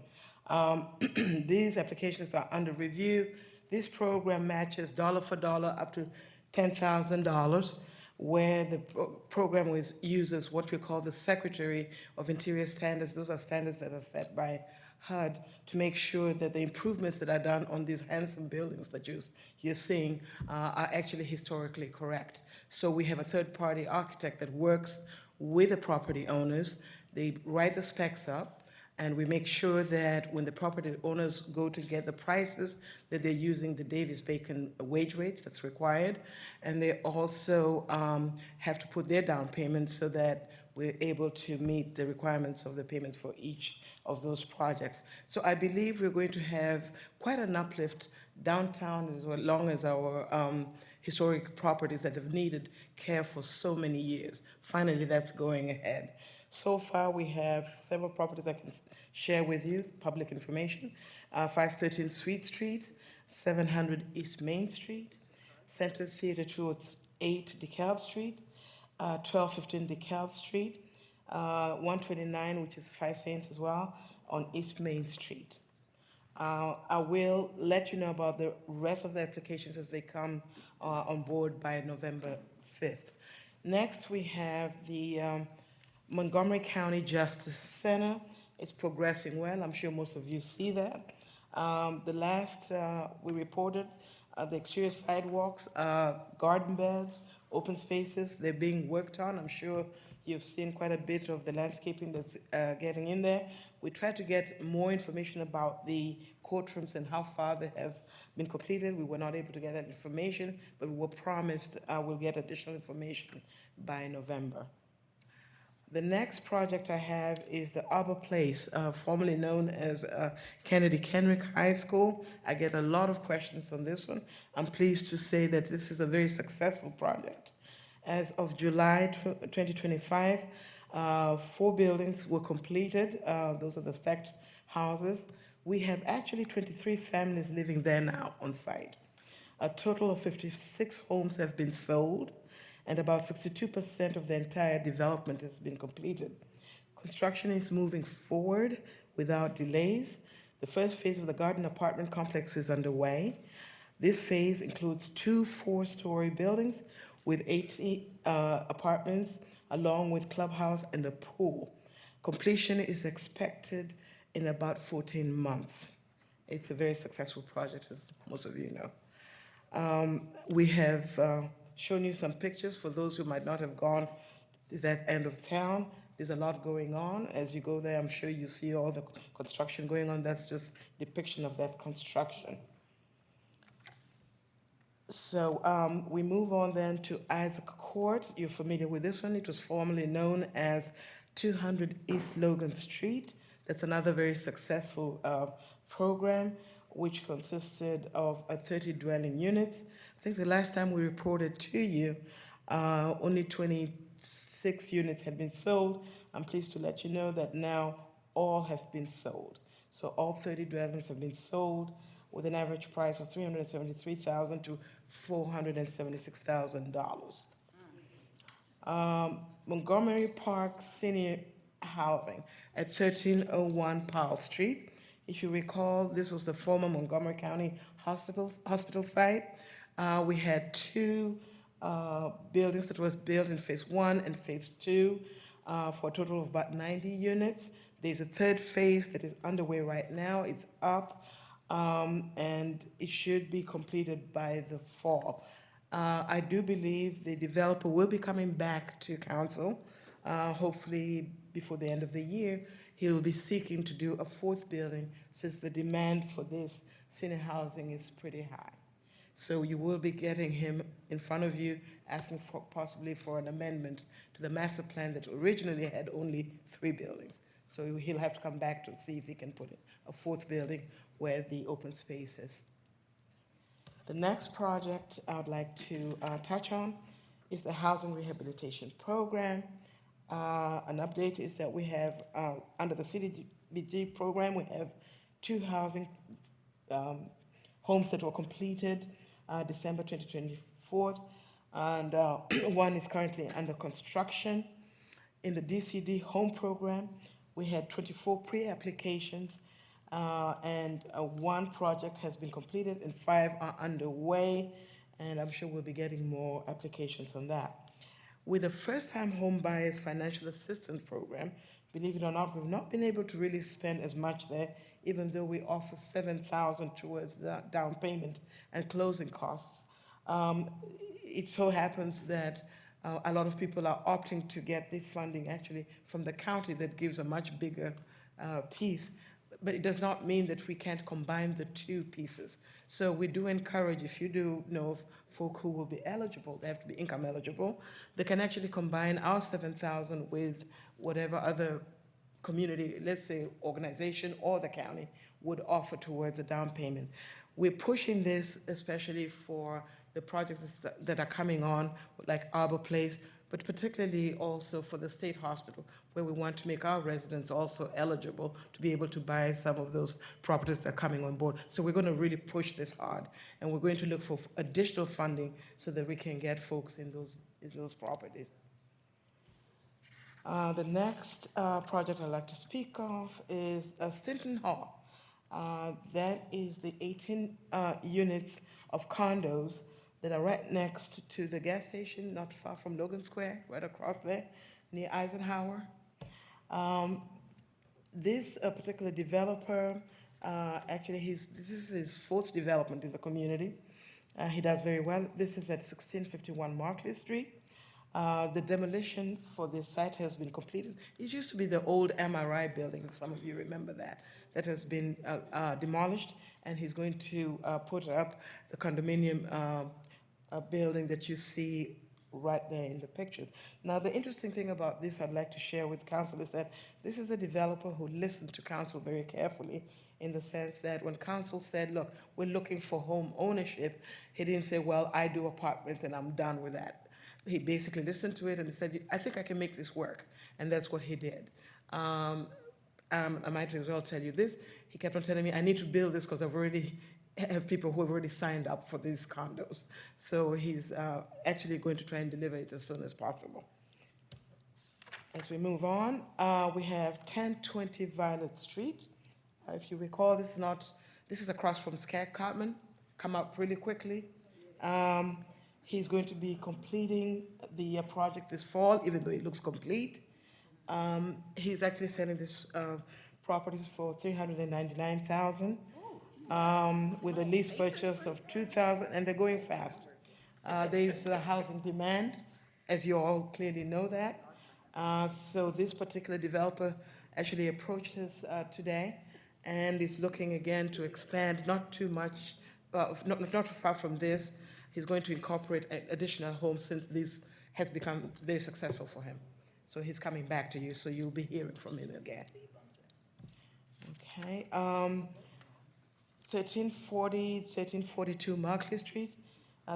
These applications are under review. This program matches dollar for dollar up to $10,000, where the program uses what we call the Secretary of Interior Standards. Those are standards that are set by HUD to make sure that the improvements that are done on these handsome buildings that you're seeing are actually historically correct. So we have a third-party architect that works with the property owners. They write the specs up, and we make sure that when the property owners go to get the prices, that they're using the Davis-Bacon wage rates that's required. And they also have to put their down payment so that we're able to meet the requirements of the payments for each of those projects. So I believe we're going to have quite an uplift downtown as long as our historic properties that have needed care for so many years. Finally, that's going ahead. So far, we have several properties I can share with you, public information. 513 Sweet Street, 700 East Main Street, Center Theater 208 DeKalb Street, 1215 DeKalb Street, 129, which is 5 Saints as well, on East Main Street. I will let you know about the rest of the applications as they come on board by November 5th. Next, we have the Montgomery County Justice Center. It's progressing well. I'm sure most of you see that. The last we reported, the exterior sidewalks, garden beds, open spaces, they're being worked on. I'm sure you've seen quite a bit of the landscaping that's getting in there. We try to get more information about the courtrooms and how far they have been completed. We were not able to get that information, but we were promised we'll get additional information by November. The next project I have is the Arbor Place, formerly known as Kennedy Kenrick High School. I get a lot of questions on this one. I'm pleased to say that this is a very successful project. As of July 2025, 4 buildings were completed. Those are the stacked houses. We have actually 23 families living there now on site. A total of 56 homes have been sold, and about 62% of the entire development has been completed. Construction is moving forward without delays. The first phase of the garden apartment complex is underway. This phase includes 2 4-story buildings with 80 apartments, along with clubhouse and a pool. Completion is expected in about 14 months. It's a very successful project, as most of you know. We have shown you some pictures for those who might not have gone to that end of town. There's a lot going on. As you go there, I'm sure you see all the construction going on. That's just depiction of that construction. So we move on then to Isaac Court. You're familiar with this one. It was formerly known as 200 East Logan Street. That's another very successful program, which consisted of 30 dwelling units. I think the last time we reported to you, only 26 units had been sold. I'm pleased to let you know that now all have been sold. So all 30 dwellings have been sold with an average price of $373,000 to $476,000. Montgomery Park Senior Housing at 1301 Powell Street. If you recall, this was the former Montgomery County Hospital site. We had 2 buildings that was built in phase 1 and phase 2 for a total of about 90 units. There's a 3rd phase that is underway right now. It's up. And it should be completed by the fall. I do believe the developer will be coming back to council, hopefully before the end of the year. He will be seeking to do a 4th building since the demand for this senior housing is pretty high. So you will be getting him in front of you, asking for possibly for an amendment to the master plan that originally had only 3 buildings. So he'll have to come back to see if he can put a 4th building where the open space is. The next project I would like to touch on is the Housing Rehabilitation Program. An update is that we have, under the CDBG program, we have 2 housing homes that were completed December 2024, and 1 is currently under construction. In the DCD home program, we had 24 pre-applications, and 1 project has been completed and 5 are underway, and I'm sure we'll be getting more applications on that. With the first-time home buyers financial assistance program, believe it or not, we've not been able to really spend as much there, even though we offer $7,000 towards the down payment and closing costs. It so happens that a lot of people are opting to get the funding actually from the county that gives a much bigger piece, but it does not mean that we can't combine the 2 pieces. So we do encourage, if you do know of folk who will be eligible, they have to be income eligible, they can actually combine our $7,000 with whatever other community, let's say organization or the county would offer towards a down payment. We're pushing this especially for the projects that are coming on, like Arbor Place, but particularly also for the state hospital, where we want to make our residents also eligible to be able to buy some of those properties that are coming on board. So we're going to really push this hard, and we're going to look for additional funding so that we can get folks in those properties. The next project I'd like to speak of is Stinton Hall. That is the 18 units of condos that are right next to the gas station, not far from Logan Square, right across there, near Eisenhower. This particular developer, actually, this is his 4th development in the community. He does very well. This is at 1651 Markley Street. The demolition for this site has been completed. It used to be the old MRI building, if some of you remember that. That has been demolished, and he's going to put up the condominium building that you see right there in the pictures. Now, the interesting thing about this I'd like to share with council is that this is a developer who listened to council very carefully, in the sense that when council said, look, we're looking for home ownership, he didn't say, well, I do apartments and I'm done with that. He basically listened to it and he said, I think I can make this work. And that's what he did. I might as well tell you this. He kept on telling me, I need to build this because I've already have people who have already signed up for these condos. So he's actually going to try and deliver it as soon as possible. As we move on, we have 1020 Violet Street. If you recall, this is across from Skag Cartman. Come up really quickly. He's going to be completing the project this fall, even though it looks complete. He's actually selling this properties for $399,000 with a lease purchase of $2,000, and they're going fast. There's housing demand, as you all clearly know that. So this particular developer actually approached us today and is looking again to expand, not too much, not too far from this. He's going to incorporate additional homes since this has become very successful for him. So he's coming back to you, so you'll be hearing from him again. Okay. 1342 Markley Street.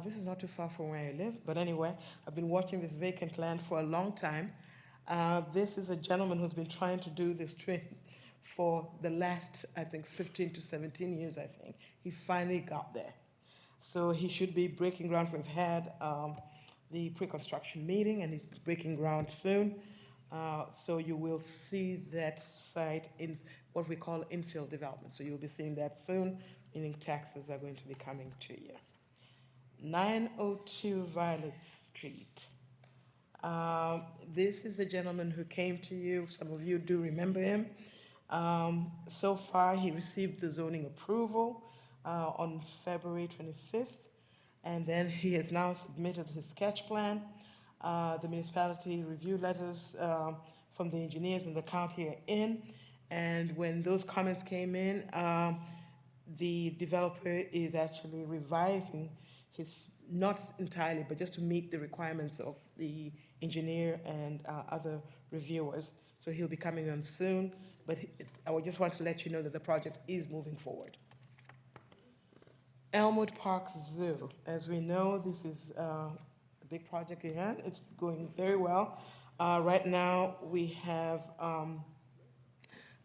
This is not too far from where I live, but anyway, I've been watching this vacant land for a long time. This is a gentleman who's been trying to do this train for the last, I think, 15 to 17 years, I think. He finally got there. So he should be breaking ground. We've had the pre-construction meeting, and he's breaking ground soon. So you will see that site in what we call infill development. So you'll be seeing that soon, meaning taxes are going to be coming to you. 902 Violet Street. This is the gentleman who came to you. Some of you do remember him. So far, he received the zoning approval on February 25th, and then he has now submitted his sketch plan. The municipality review letters from the engineers and the county are in, and when those comments came in, the developer is actually revising his, not entirely, but just to meet the requirements of the engineer and other reviewers. So he'll be coming on soon, but I just want to let you know that the project is moving forward. Elmwood Park Zoo. As we know, this is a big project again. It's going very well. Right now, we have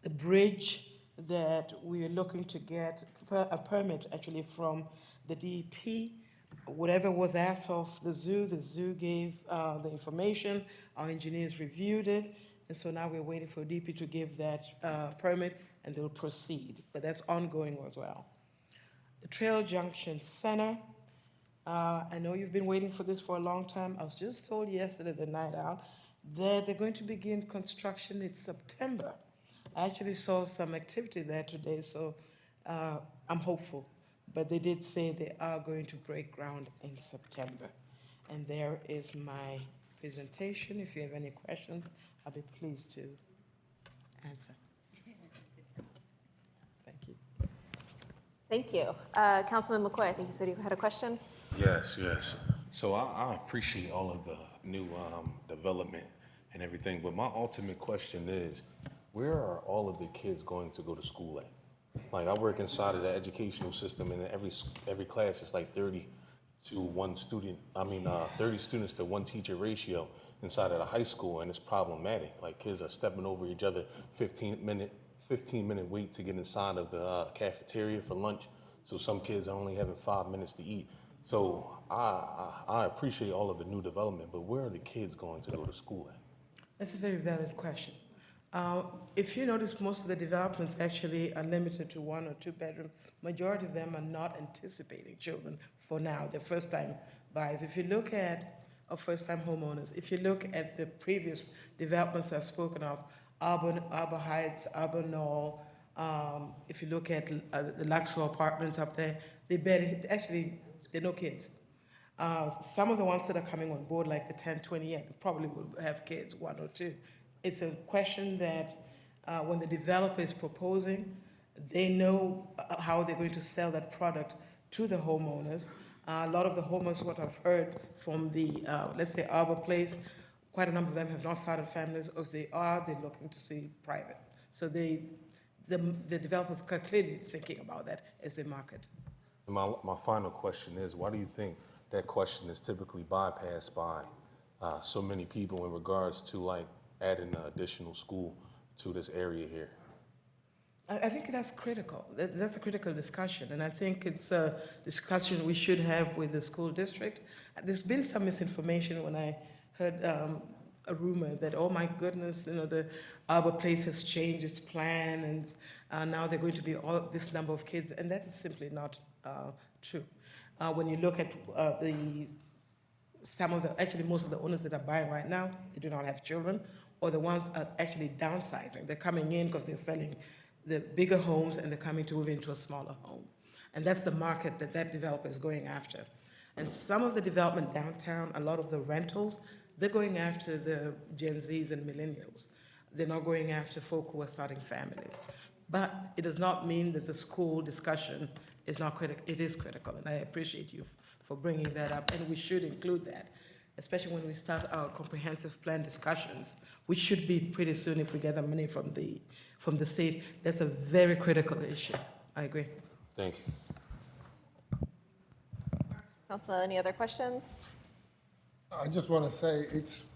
the bridge that we are looking to get a permit actually from the DEP. Whatever was asked of the zoo gave the information. Our engineers reviewed it, and so now we're waiting for DEP to give that permit, and they'll proceed. But that's ongoing as well. The Trail Junction Center. I know you've been waiting for this for a long time. I was just told yesterday, the night out, that they're going to begin construction in September. I actually saw some activity there today, so I'm hopeful. But they did say they are going to break ground in September. And there is my presentation. If you have any questions, I'll be pleased to answer. Thank you. Thank you. Councilman McCoy, I think you said you had a question? Yes, yes. So I appreciate all of the new development and everything, but my ultimate question is, where are all of the kids going to go to school at? Like, I work inside of the educational system, and every class is like 30 to 1 student. 30 students to 1 teacher ratio inside of the high school, and it's problematic. Like, kids are stepping over each other, 15-minute wait to get inside of the cafeteria for lunch. So some kids are only having 5 minutes to eat. So I appreciate all of the new development, but where are the kids going to go to school at? That's a very valid question. If you notice, most of the developments actually are limited to 1 or 2 bedrooms. Majority of them are not anticipating children for now. They're first-time buyers. If you look at first-time homeowners, if you look at the previous developments I've spoken of, Arbor Heights, Arbor Knoll, if you look at the Luxor apartments up there, they're no kids. Some of the ones that are coming on board, like the 1028, probably will have kids, 1 or 2. It's a question that when the developer is proposing, they know how they're going to sell that product to the homeowners. A lot of the homeowners, what I've heard from the, let's say, Arbor Place, quite a number of them have not started families, or if they are, they're looking to see private. So the developers are clearly thinking about that as they market. My final question is, why do you think that question is typically bypassed by so many people in regards to like adding an additional school to this area here? I think that's critical. That's a critical discussion, and I think it's a discussion we should have with the school district. There's been some misinformation when I heard a rumor that, oh my goodness, the Arbor Place has changed its plan, and now they're going to be all this number of kids, and that is simply not true. When you look at actually most of the owners that are buying right now, they do not have children, or the ones are actually downsizing. They're coming in because they're selling the bigger homes and they're coming to move into a smaller home. And that's the market that developer is going after. And some of the development downtown, a lot of the rentals, they're going after the Gen Zs and millennials. They're not going after folk who are starting families. But it does not mean that the school discussion is not critical. It is critical, and I appreciate you for bringing that up, and we should include that, especially when we start our comprehensive plan discussions, which should be pretty soon if we get the money from the state. That's a very critical issue. I agree. Thank you. Council, any other questions? I just want to say, it's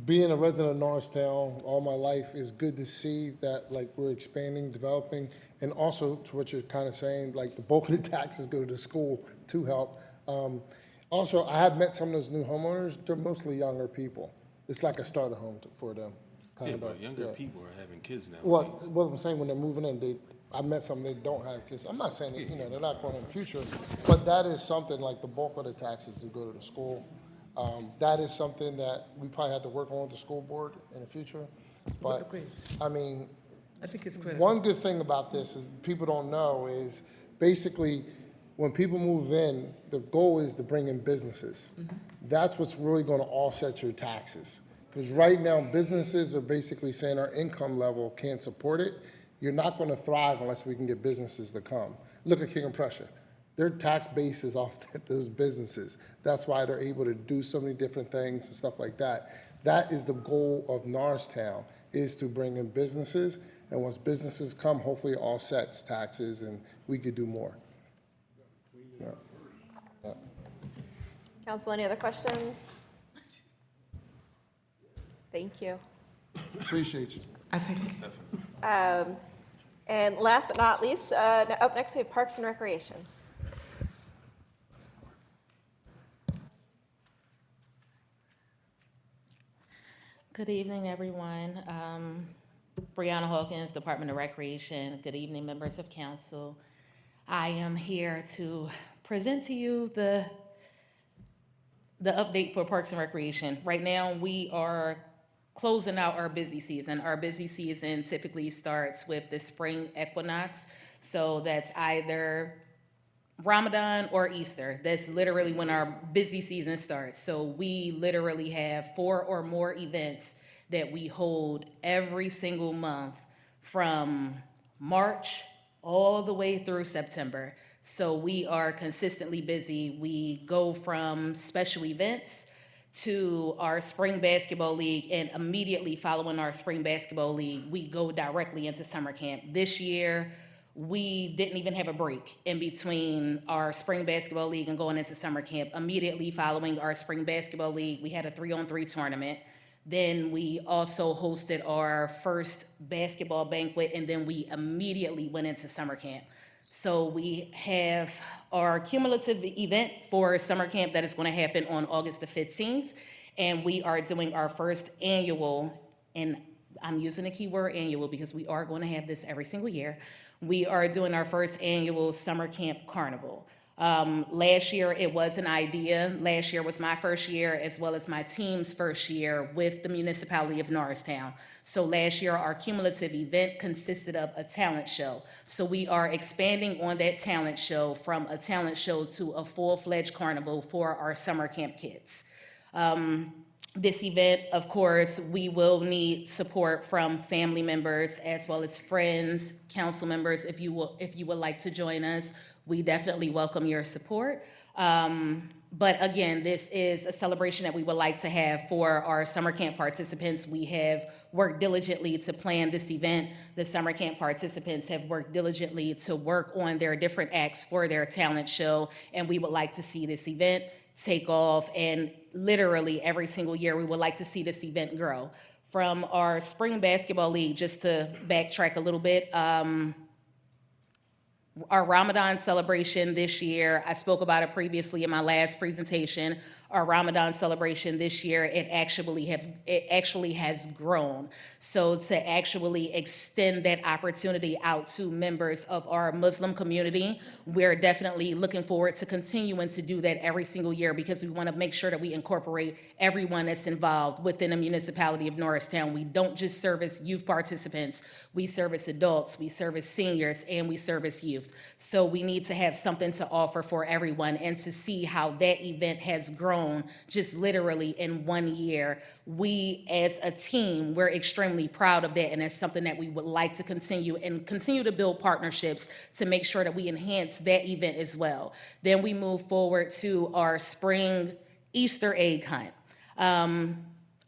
being a resident of Norristown all my life, is good to see that like we're expanding, developing, and also to what you're kind of saying, like the bulk of the taxes go to the school to help. Also, I have met some of those new homeowners. They're mostly younger people. It's like a starter home for them. Yeah, but younger people are having kids now. Well, what I'm saying, when they're moving in, I met some that don't have kids. I'm not saying that, they're not going in the future, but that is something like the bulk of the taxes do go to the school. That is something that we probably have to work on with the school board in the future. But I mean, I think it's critical. one good thing about this is people don't know is basically when people move in, the goal is to bring in businesses. That's what's really going to offset your taxes. Because right now, businesses are basically saying our income level can't support it. You're not going to thrive unless we can get businesses to come. Look at King of Prussia. Their tax base is off those businesses. That's why they're able to do so many different things and stuff like that. That is the goal of Norristown, is to bring in businesses. And once businesses come, hopefully it offsets taxes and we could do more. Yeah. Council, any other questions? Thank you. Appreciate you. I think. And last but not least, up next we have Parks and Recreation. Good evening, everyone. Brianna Hawkins, Department of Recreation. Good evening, members of council. I am here to present to you the update for Parks and Recreation. Right now, we are closing out our busy season. Our busy season typically starts with the spring equinox. So that's either Ramadan or Easter. That's literally when our busy season starts. So we literally have 4 or more events that we hold every single month from March all the way through September. So we are consistently busy. We go from special events to our spring basketball league, and immediately following our spring basketball league, we go directly into summer camp. This year, we didn't even have a break in between our spring basketball league and going into summer camp. Immediately following our spring basketball league, we had a 3-on-3 tournament. Then we also hosted our first basketball banquet, and then we immediately went into summer camp. So we have our cumulative event for summer camp that is going to happen on August the 15th, and we are doing our first annual, and I'm using the keyword annual because we are going to have this every single year. We are doing our first annual summer camp carnival. Last year, it was an idea. Last year was my first year as well as my team's first year with the municipality of Norristown. So last year, our cumulative event consisted of a talent show. So we are expanding on that talent show from a talent show to a full-fledged carnival for our summer camp kids. This event, of course, we will need support from family members as well as friends, council members. If you would like to join us, we definitely welcome your support. But again, this is a celebration that we would like to have for our summer camp participants. We have worked diligently to plan this event. The summer camp participants have worked diligently to work on their different acts for their talent show, and we would like to see this event take off, and literally every single year we would like to see this event grow. From our spring basketball league, just to backtrack a little bit, our Ramadan celebration this year, I spoke about it previously in my last presentation. Our Ramadan celebration this year, it actually has grown. So to actually extend that opportunity out to members of our Muslim community, we're definitely looking forward to continuing to do that every single year, because we want to make sure that we incorporate everyone that's involved within the municipality of Norristown. We don't just service youth participants, we service adults, we service seniors, and we service youth. So we need to have something to offer for everyone, and to see how that event has grown just literally in 1 year. We as a team, we're extremely proud of that, and it's something that we would like to continue to build partnerships to make sure that we enhance that event as well. Then we move forward to our spring Easter egg hunt.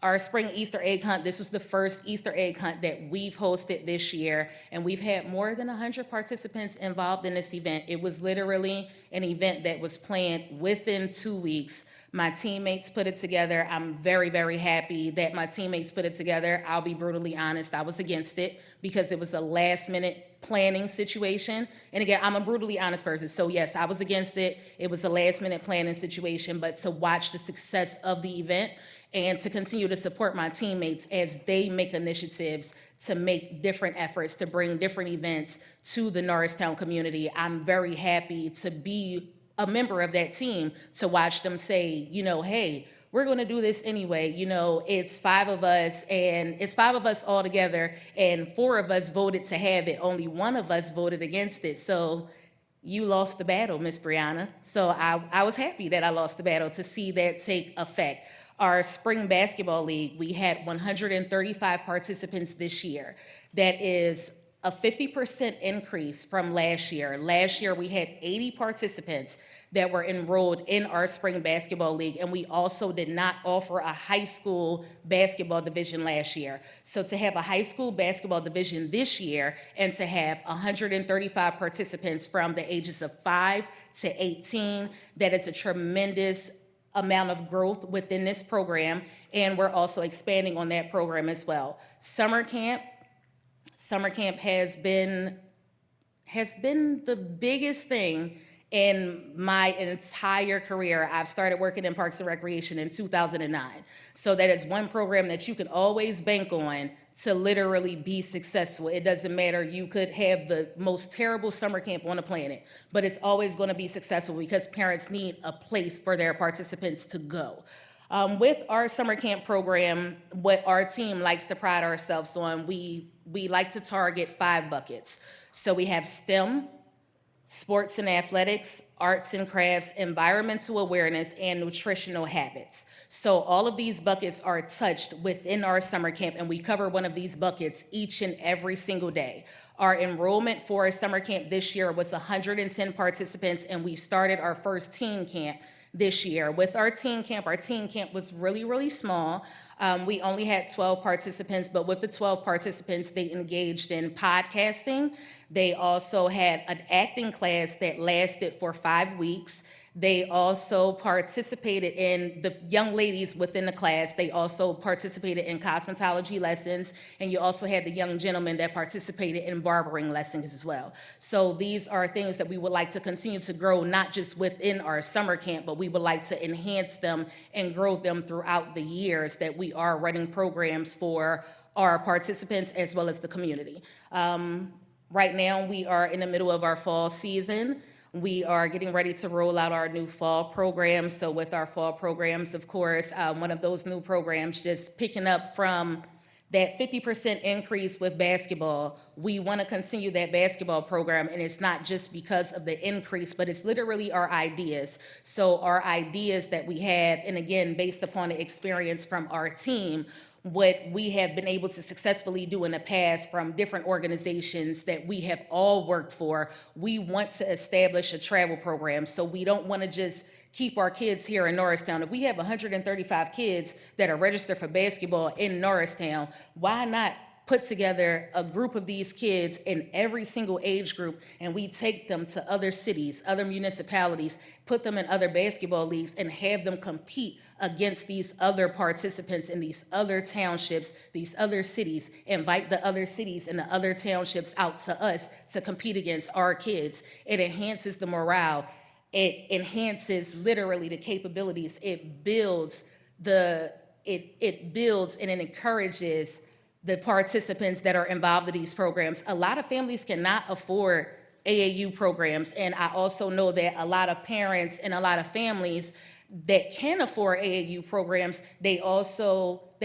Our spring Easter egg hunt, this was the first Easter egg hunt that we've hosted this year, and we've had more than 100 participants involved in this event. It was literally an event that was planned within 2 weeks. My teammates put it together. I'm very, very happy that my teammates put it together. I'll be brutally honest, I was against it because it was a last-minute planning situation. And again, I'm a brutally honest person, so yes, I was against it. It was a last-minute planning situation, but to watch the success of the event and to continue to support my teammates as they make initiatives to make different efforts to bring different events to the Norristown community, I'm very happy to be a member of that team, to watch them say, hey, we're going to do this anyway. It's 5 of us, and it's 5 of us all together, and 4 of us voted to have it. Only 1 of us voted against it. So you lost the battle, Miss Brianna. So I was happy that I lost the battle to see that take effect. Our spring basketball league, we had 135 participants this year. That is a 50% increase from last year. Last year, we had 80 participants that were enrolled in our spring basketball league, and we also did not offer a high school basketball division last year. So to have a high school basketball division this year and to have 135 participants from the ages of 5 to 18, that is a tremendous amount of growth within this program, and we're also expanding on that program as well. Summer camp has been the biggest thing in my entire career. I've started working in Parks and Recreation in 2009. So that is one program that you can always bank on to literally be successful. It doesn't matter, you could have the most terrible summer camp on the planet, but it's always going to be successful because parents need a place for their participants to go. With our summer camp program, what our team likes to pride ourselves on, we like to target 5 buckets. So we have STEM, sports and athletics, arts and crafts, environmental awareness, and nutritional habits. So all of these buckets are touched within our summer camp, and we cover one of these buckets each and every single day. Our enrollment for a summer camp this year was 110 participants, and we started our first teen camp this year. With our teen camp was really, really small. We only had 12 participants, but with the 12 participants, they engaged in podcasting. They also had an acting class that lasted for 5 weeks. They also participated in, the young ladies within the class, they also participated in cosmetology lessons, and you also had the young gentlemen that participated in barbering lessons as well. So these are things that we would like to continue to grow, not just within our summer camp, but we would like to enhance them and grow them throughout the years that we are running programs for our participants as well as the community. Right now, we are in the middle of our fall season. We are getting ready to roll out our new fall program. So with our fall programs, of course, one of those new programs, just picking up from that 50% increase with basketball, we want to continue that basketball program, and it's not just because of the increase, but it's literally our ideas. So our ideas that we have, and again, based upon the experience from our team, what we have been able to successfully do in the past from different organizations that we have all worked for, we want to establish a travel program. So we don't want to just keep our kids here in Norristown. If we have 135 kids that are registered for basketball in Norristown, why not put together a group of these kids in every single age group, and we take them to other cities, other municipalities, put them in other basketball leagues, and have them compete against these other participants in these other townships, these other cities, invite the other cities and the other townships out to us to compete against our kids. It enhances the morale. It enhances literally the capabilities. It builds it builds and it encourages the participants that are involved in these programs. A lot of families cannot afford AAU programs, and I also know that a lot of parents and a lot of families that can afford AAU programs, they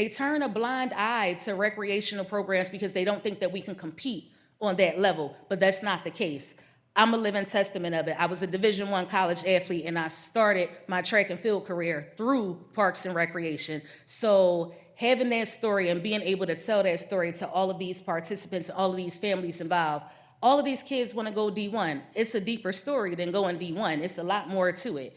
turn a blind eye to recreational programs because they don't think that we can compete on that level, but that's not the case. I'm a living testament of it. I was a Division I college athlete, and I started my track and field career through Parks and Recreation. So having that story and being able to tell that story to all of these participants, all of these families involved, all of these kids want to go D1. It's a deeper story than going D1. It's a lot more to it.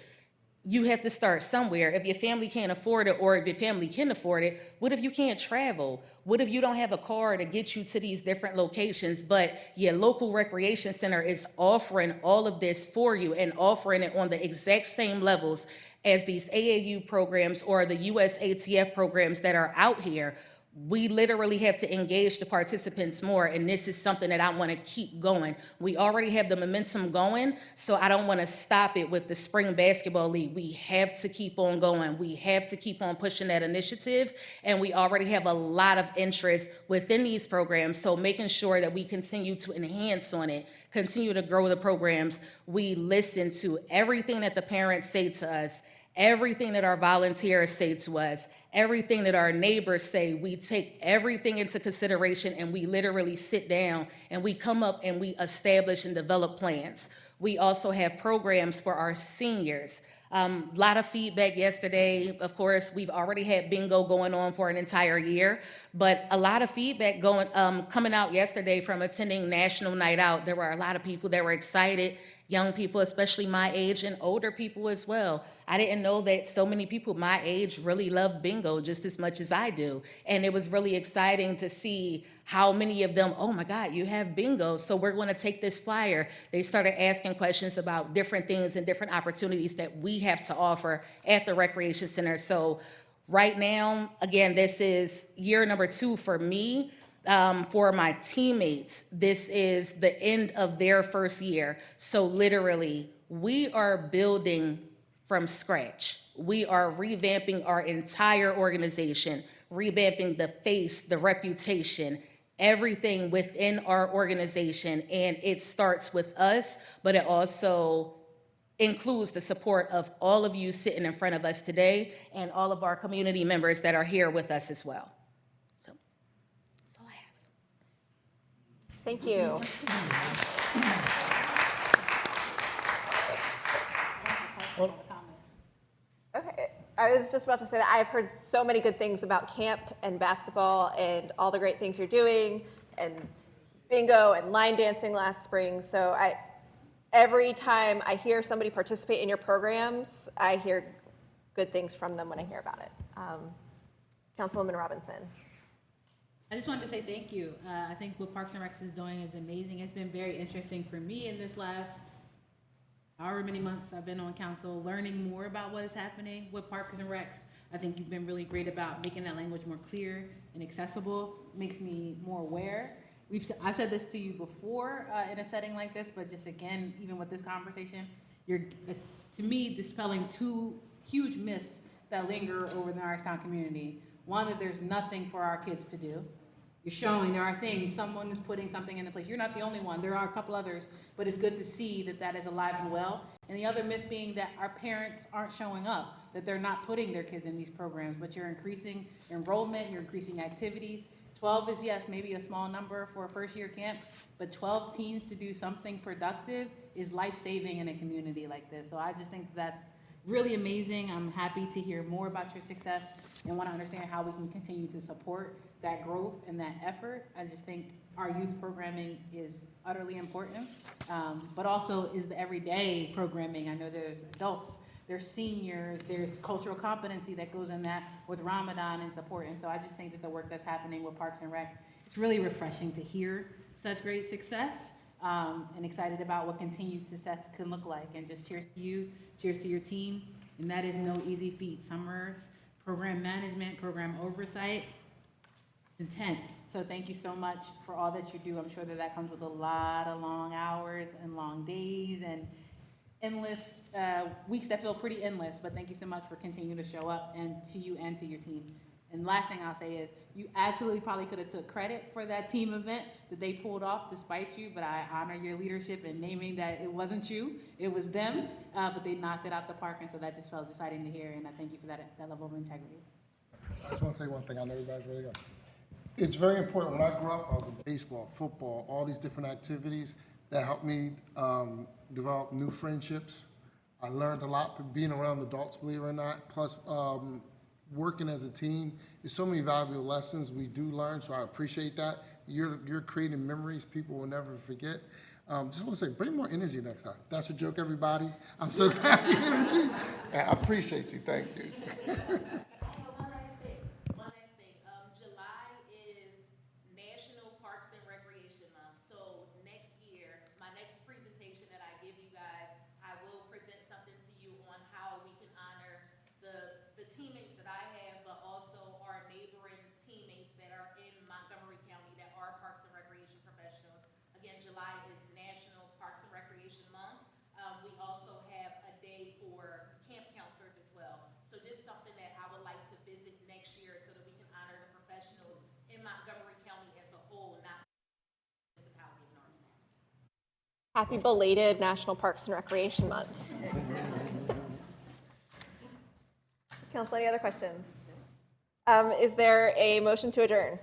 You have to start somewhere. If your family can't afford it, or if your family can afford it, what if you can't travel? What if you don't have a car to get you to these different locations, but your local recreation center is offering all of this for you and offering it on the exact same levels as these AAU programs or the US ATF programs that are out here? We literally have to engage the participants more, and this is something that I want to keep going. We already have the momentum going, so I don't want to stop it with the spring basketball league. We have to keep on going. We have to keep on pushing that initiative, and we already have a lot of interest within these programs, so making sure that we continue to enhance on it, continue to grow the programs. We listen to everything that the parents say to us, everything that our volunteers say to us, everything that our neighbors say. We take everything into consideration, and we literally sit down and we come up and we establish and develop plans. We also have programs for our seniors. A lot of feedback yesterday. Of course, we've already had bingo going on for an entire year, but a lot of feedback coming out yesterday from attending National Night Out. There were a lot of people that were excited, young people, especially my age, and older people as well. I didn't know that so many people my age really love bingo just as much as I do. And it was really exciting to see how many of them, oh my God, you have bingo, so we're going to take this flyer. They started asking questions about different things and different opportunities that we have to offer at the Recreation Center. So right now, again, this is year number 2 for me. For my teammates, this is the end of their first year. So literally, we are building from scratch. We are revamping our entire organization, revamping the face, the reputation, everything within our organization. And it starts with us, but it also includes the support of all of you sitting in front of us today and all of our community members that are here with us as well. So that's all I have. Thank you. Okay, I was just about to say that I've heard so many good things about camp and basketball and all the great things you're doing, and bingo and line dancing last spring. So every time I hear somebody participate in your programs, I hear good things from them when I hear about it. Councilwoman Robinson. I just wanted to say thank you. I think what Parks and Recs is doing is amazing. It's been very interesting for me in this last however many months I've been on council, learning more about what is happening with Parks and Recs. I think you've been really great about making that language more clear and accessible. It makes me more aware. I've said this to you before in a setting like this, but just again, even with this conversation, you're, to me, dispelling 2 huge myths that linger over the Norristown community. One, that there's nothing for our kids to do. You're showing there are things, someone is putting something into place. You're not the only one, there are a couple others, but it's good to see that that is alive and well. And the other myth being that our parents aren't showing up, that they're not putting their kids in these programs, but you're increasing enrollment, you're increasing activities. 12 is, yes, maybe a small number for a first-year camp, but 12 teens to do something productive is life-saving in a community like this. So I just think that's really amazing. I'm happy to hear more about your success and want to understand how we can continue to support that growth and that effort. I just think our youth programming is utterly important, but also is the everyday programming. I know there's adults, there's seniors, there's cultural competency that goes in that with Ramadan and support. And so I just think that the work that's happening with Parks and Rec, it's really refreshing to hear such great success, and excited about what continued success can look like. And just cheers to you, cheers to your team. And that is no easy feat. Summers, program management, program oversight, it's intense. So thank you so much for all that you do. I'm sure that that comes with a lot of long hours and long days and endless weeks that feel pretty endless, but thank you so much for continuing to show up, and to you and to your team. And last thing I'll say is, you absolutely probably could have took credit for that team event that they pulled off despite you, but I honor your leadership in naming that it wasn't you, it was them, but they knocked it out the park, and so that just felt exciting to hear, and I thank you for that level of integrity. I just want to say one thing. I know everybody's ready to go. It's very important. When I grew up, I was in baseball, football, all these different activities that helped me develop new friendships. I learned a lot being around adults, believe it or not. Plus, working as a team, there's so many valuable lessons we do learn, so I appreciate that. You're creating memories people will never forget. Just want to say, bring more energy next time. That's a joke, everybody. I'm so glad for your energy. And I appreciate you. Thank you. Teammates that I have, but also our neighboring teammates that are in Montgomery County that are Parks and Recreation professionals. Again, July is National Parks and Recreation Month. We also have a day for camp counselors as well. So this is something that I would like to visit next year so that we can honor the professionals in Montgomery County as a whole, not the municipality of Norristown. Happy belated National Parks and Recreation Month. Council, any other questions? Is there a motion to adjourn?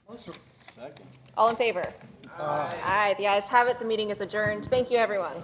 Motion. Second. All in favor? Aye. Aye. The ayes have it. The meeting is adjourned. Thank you, everyone.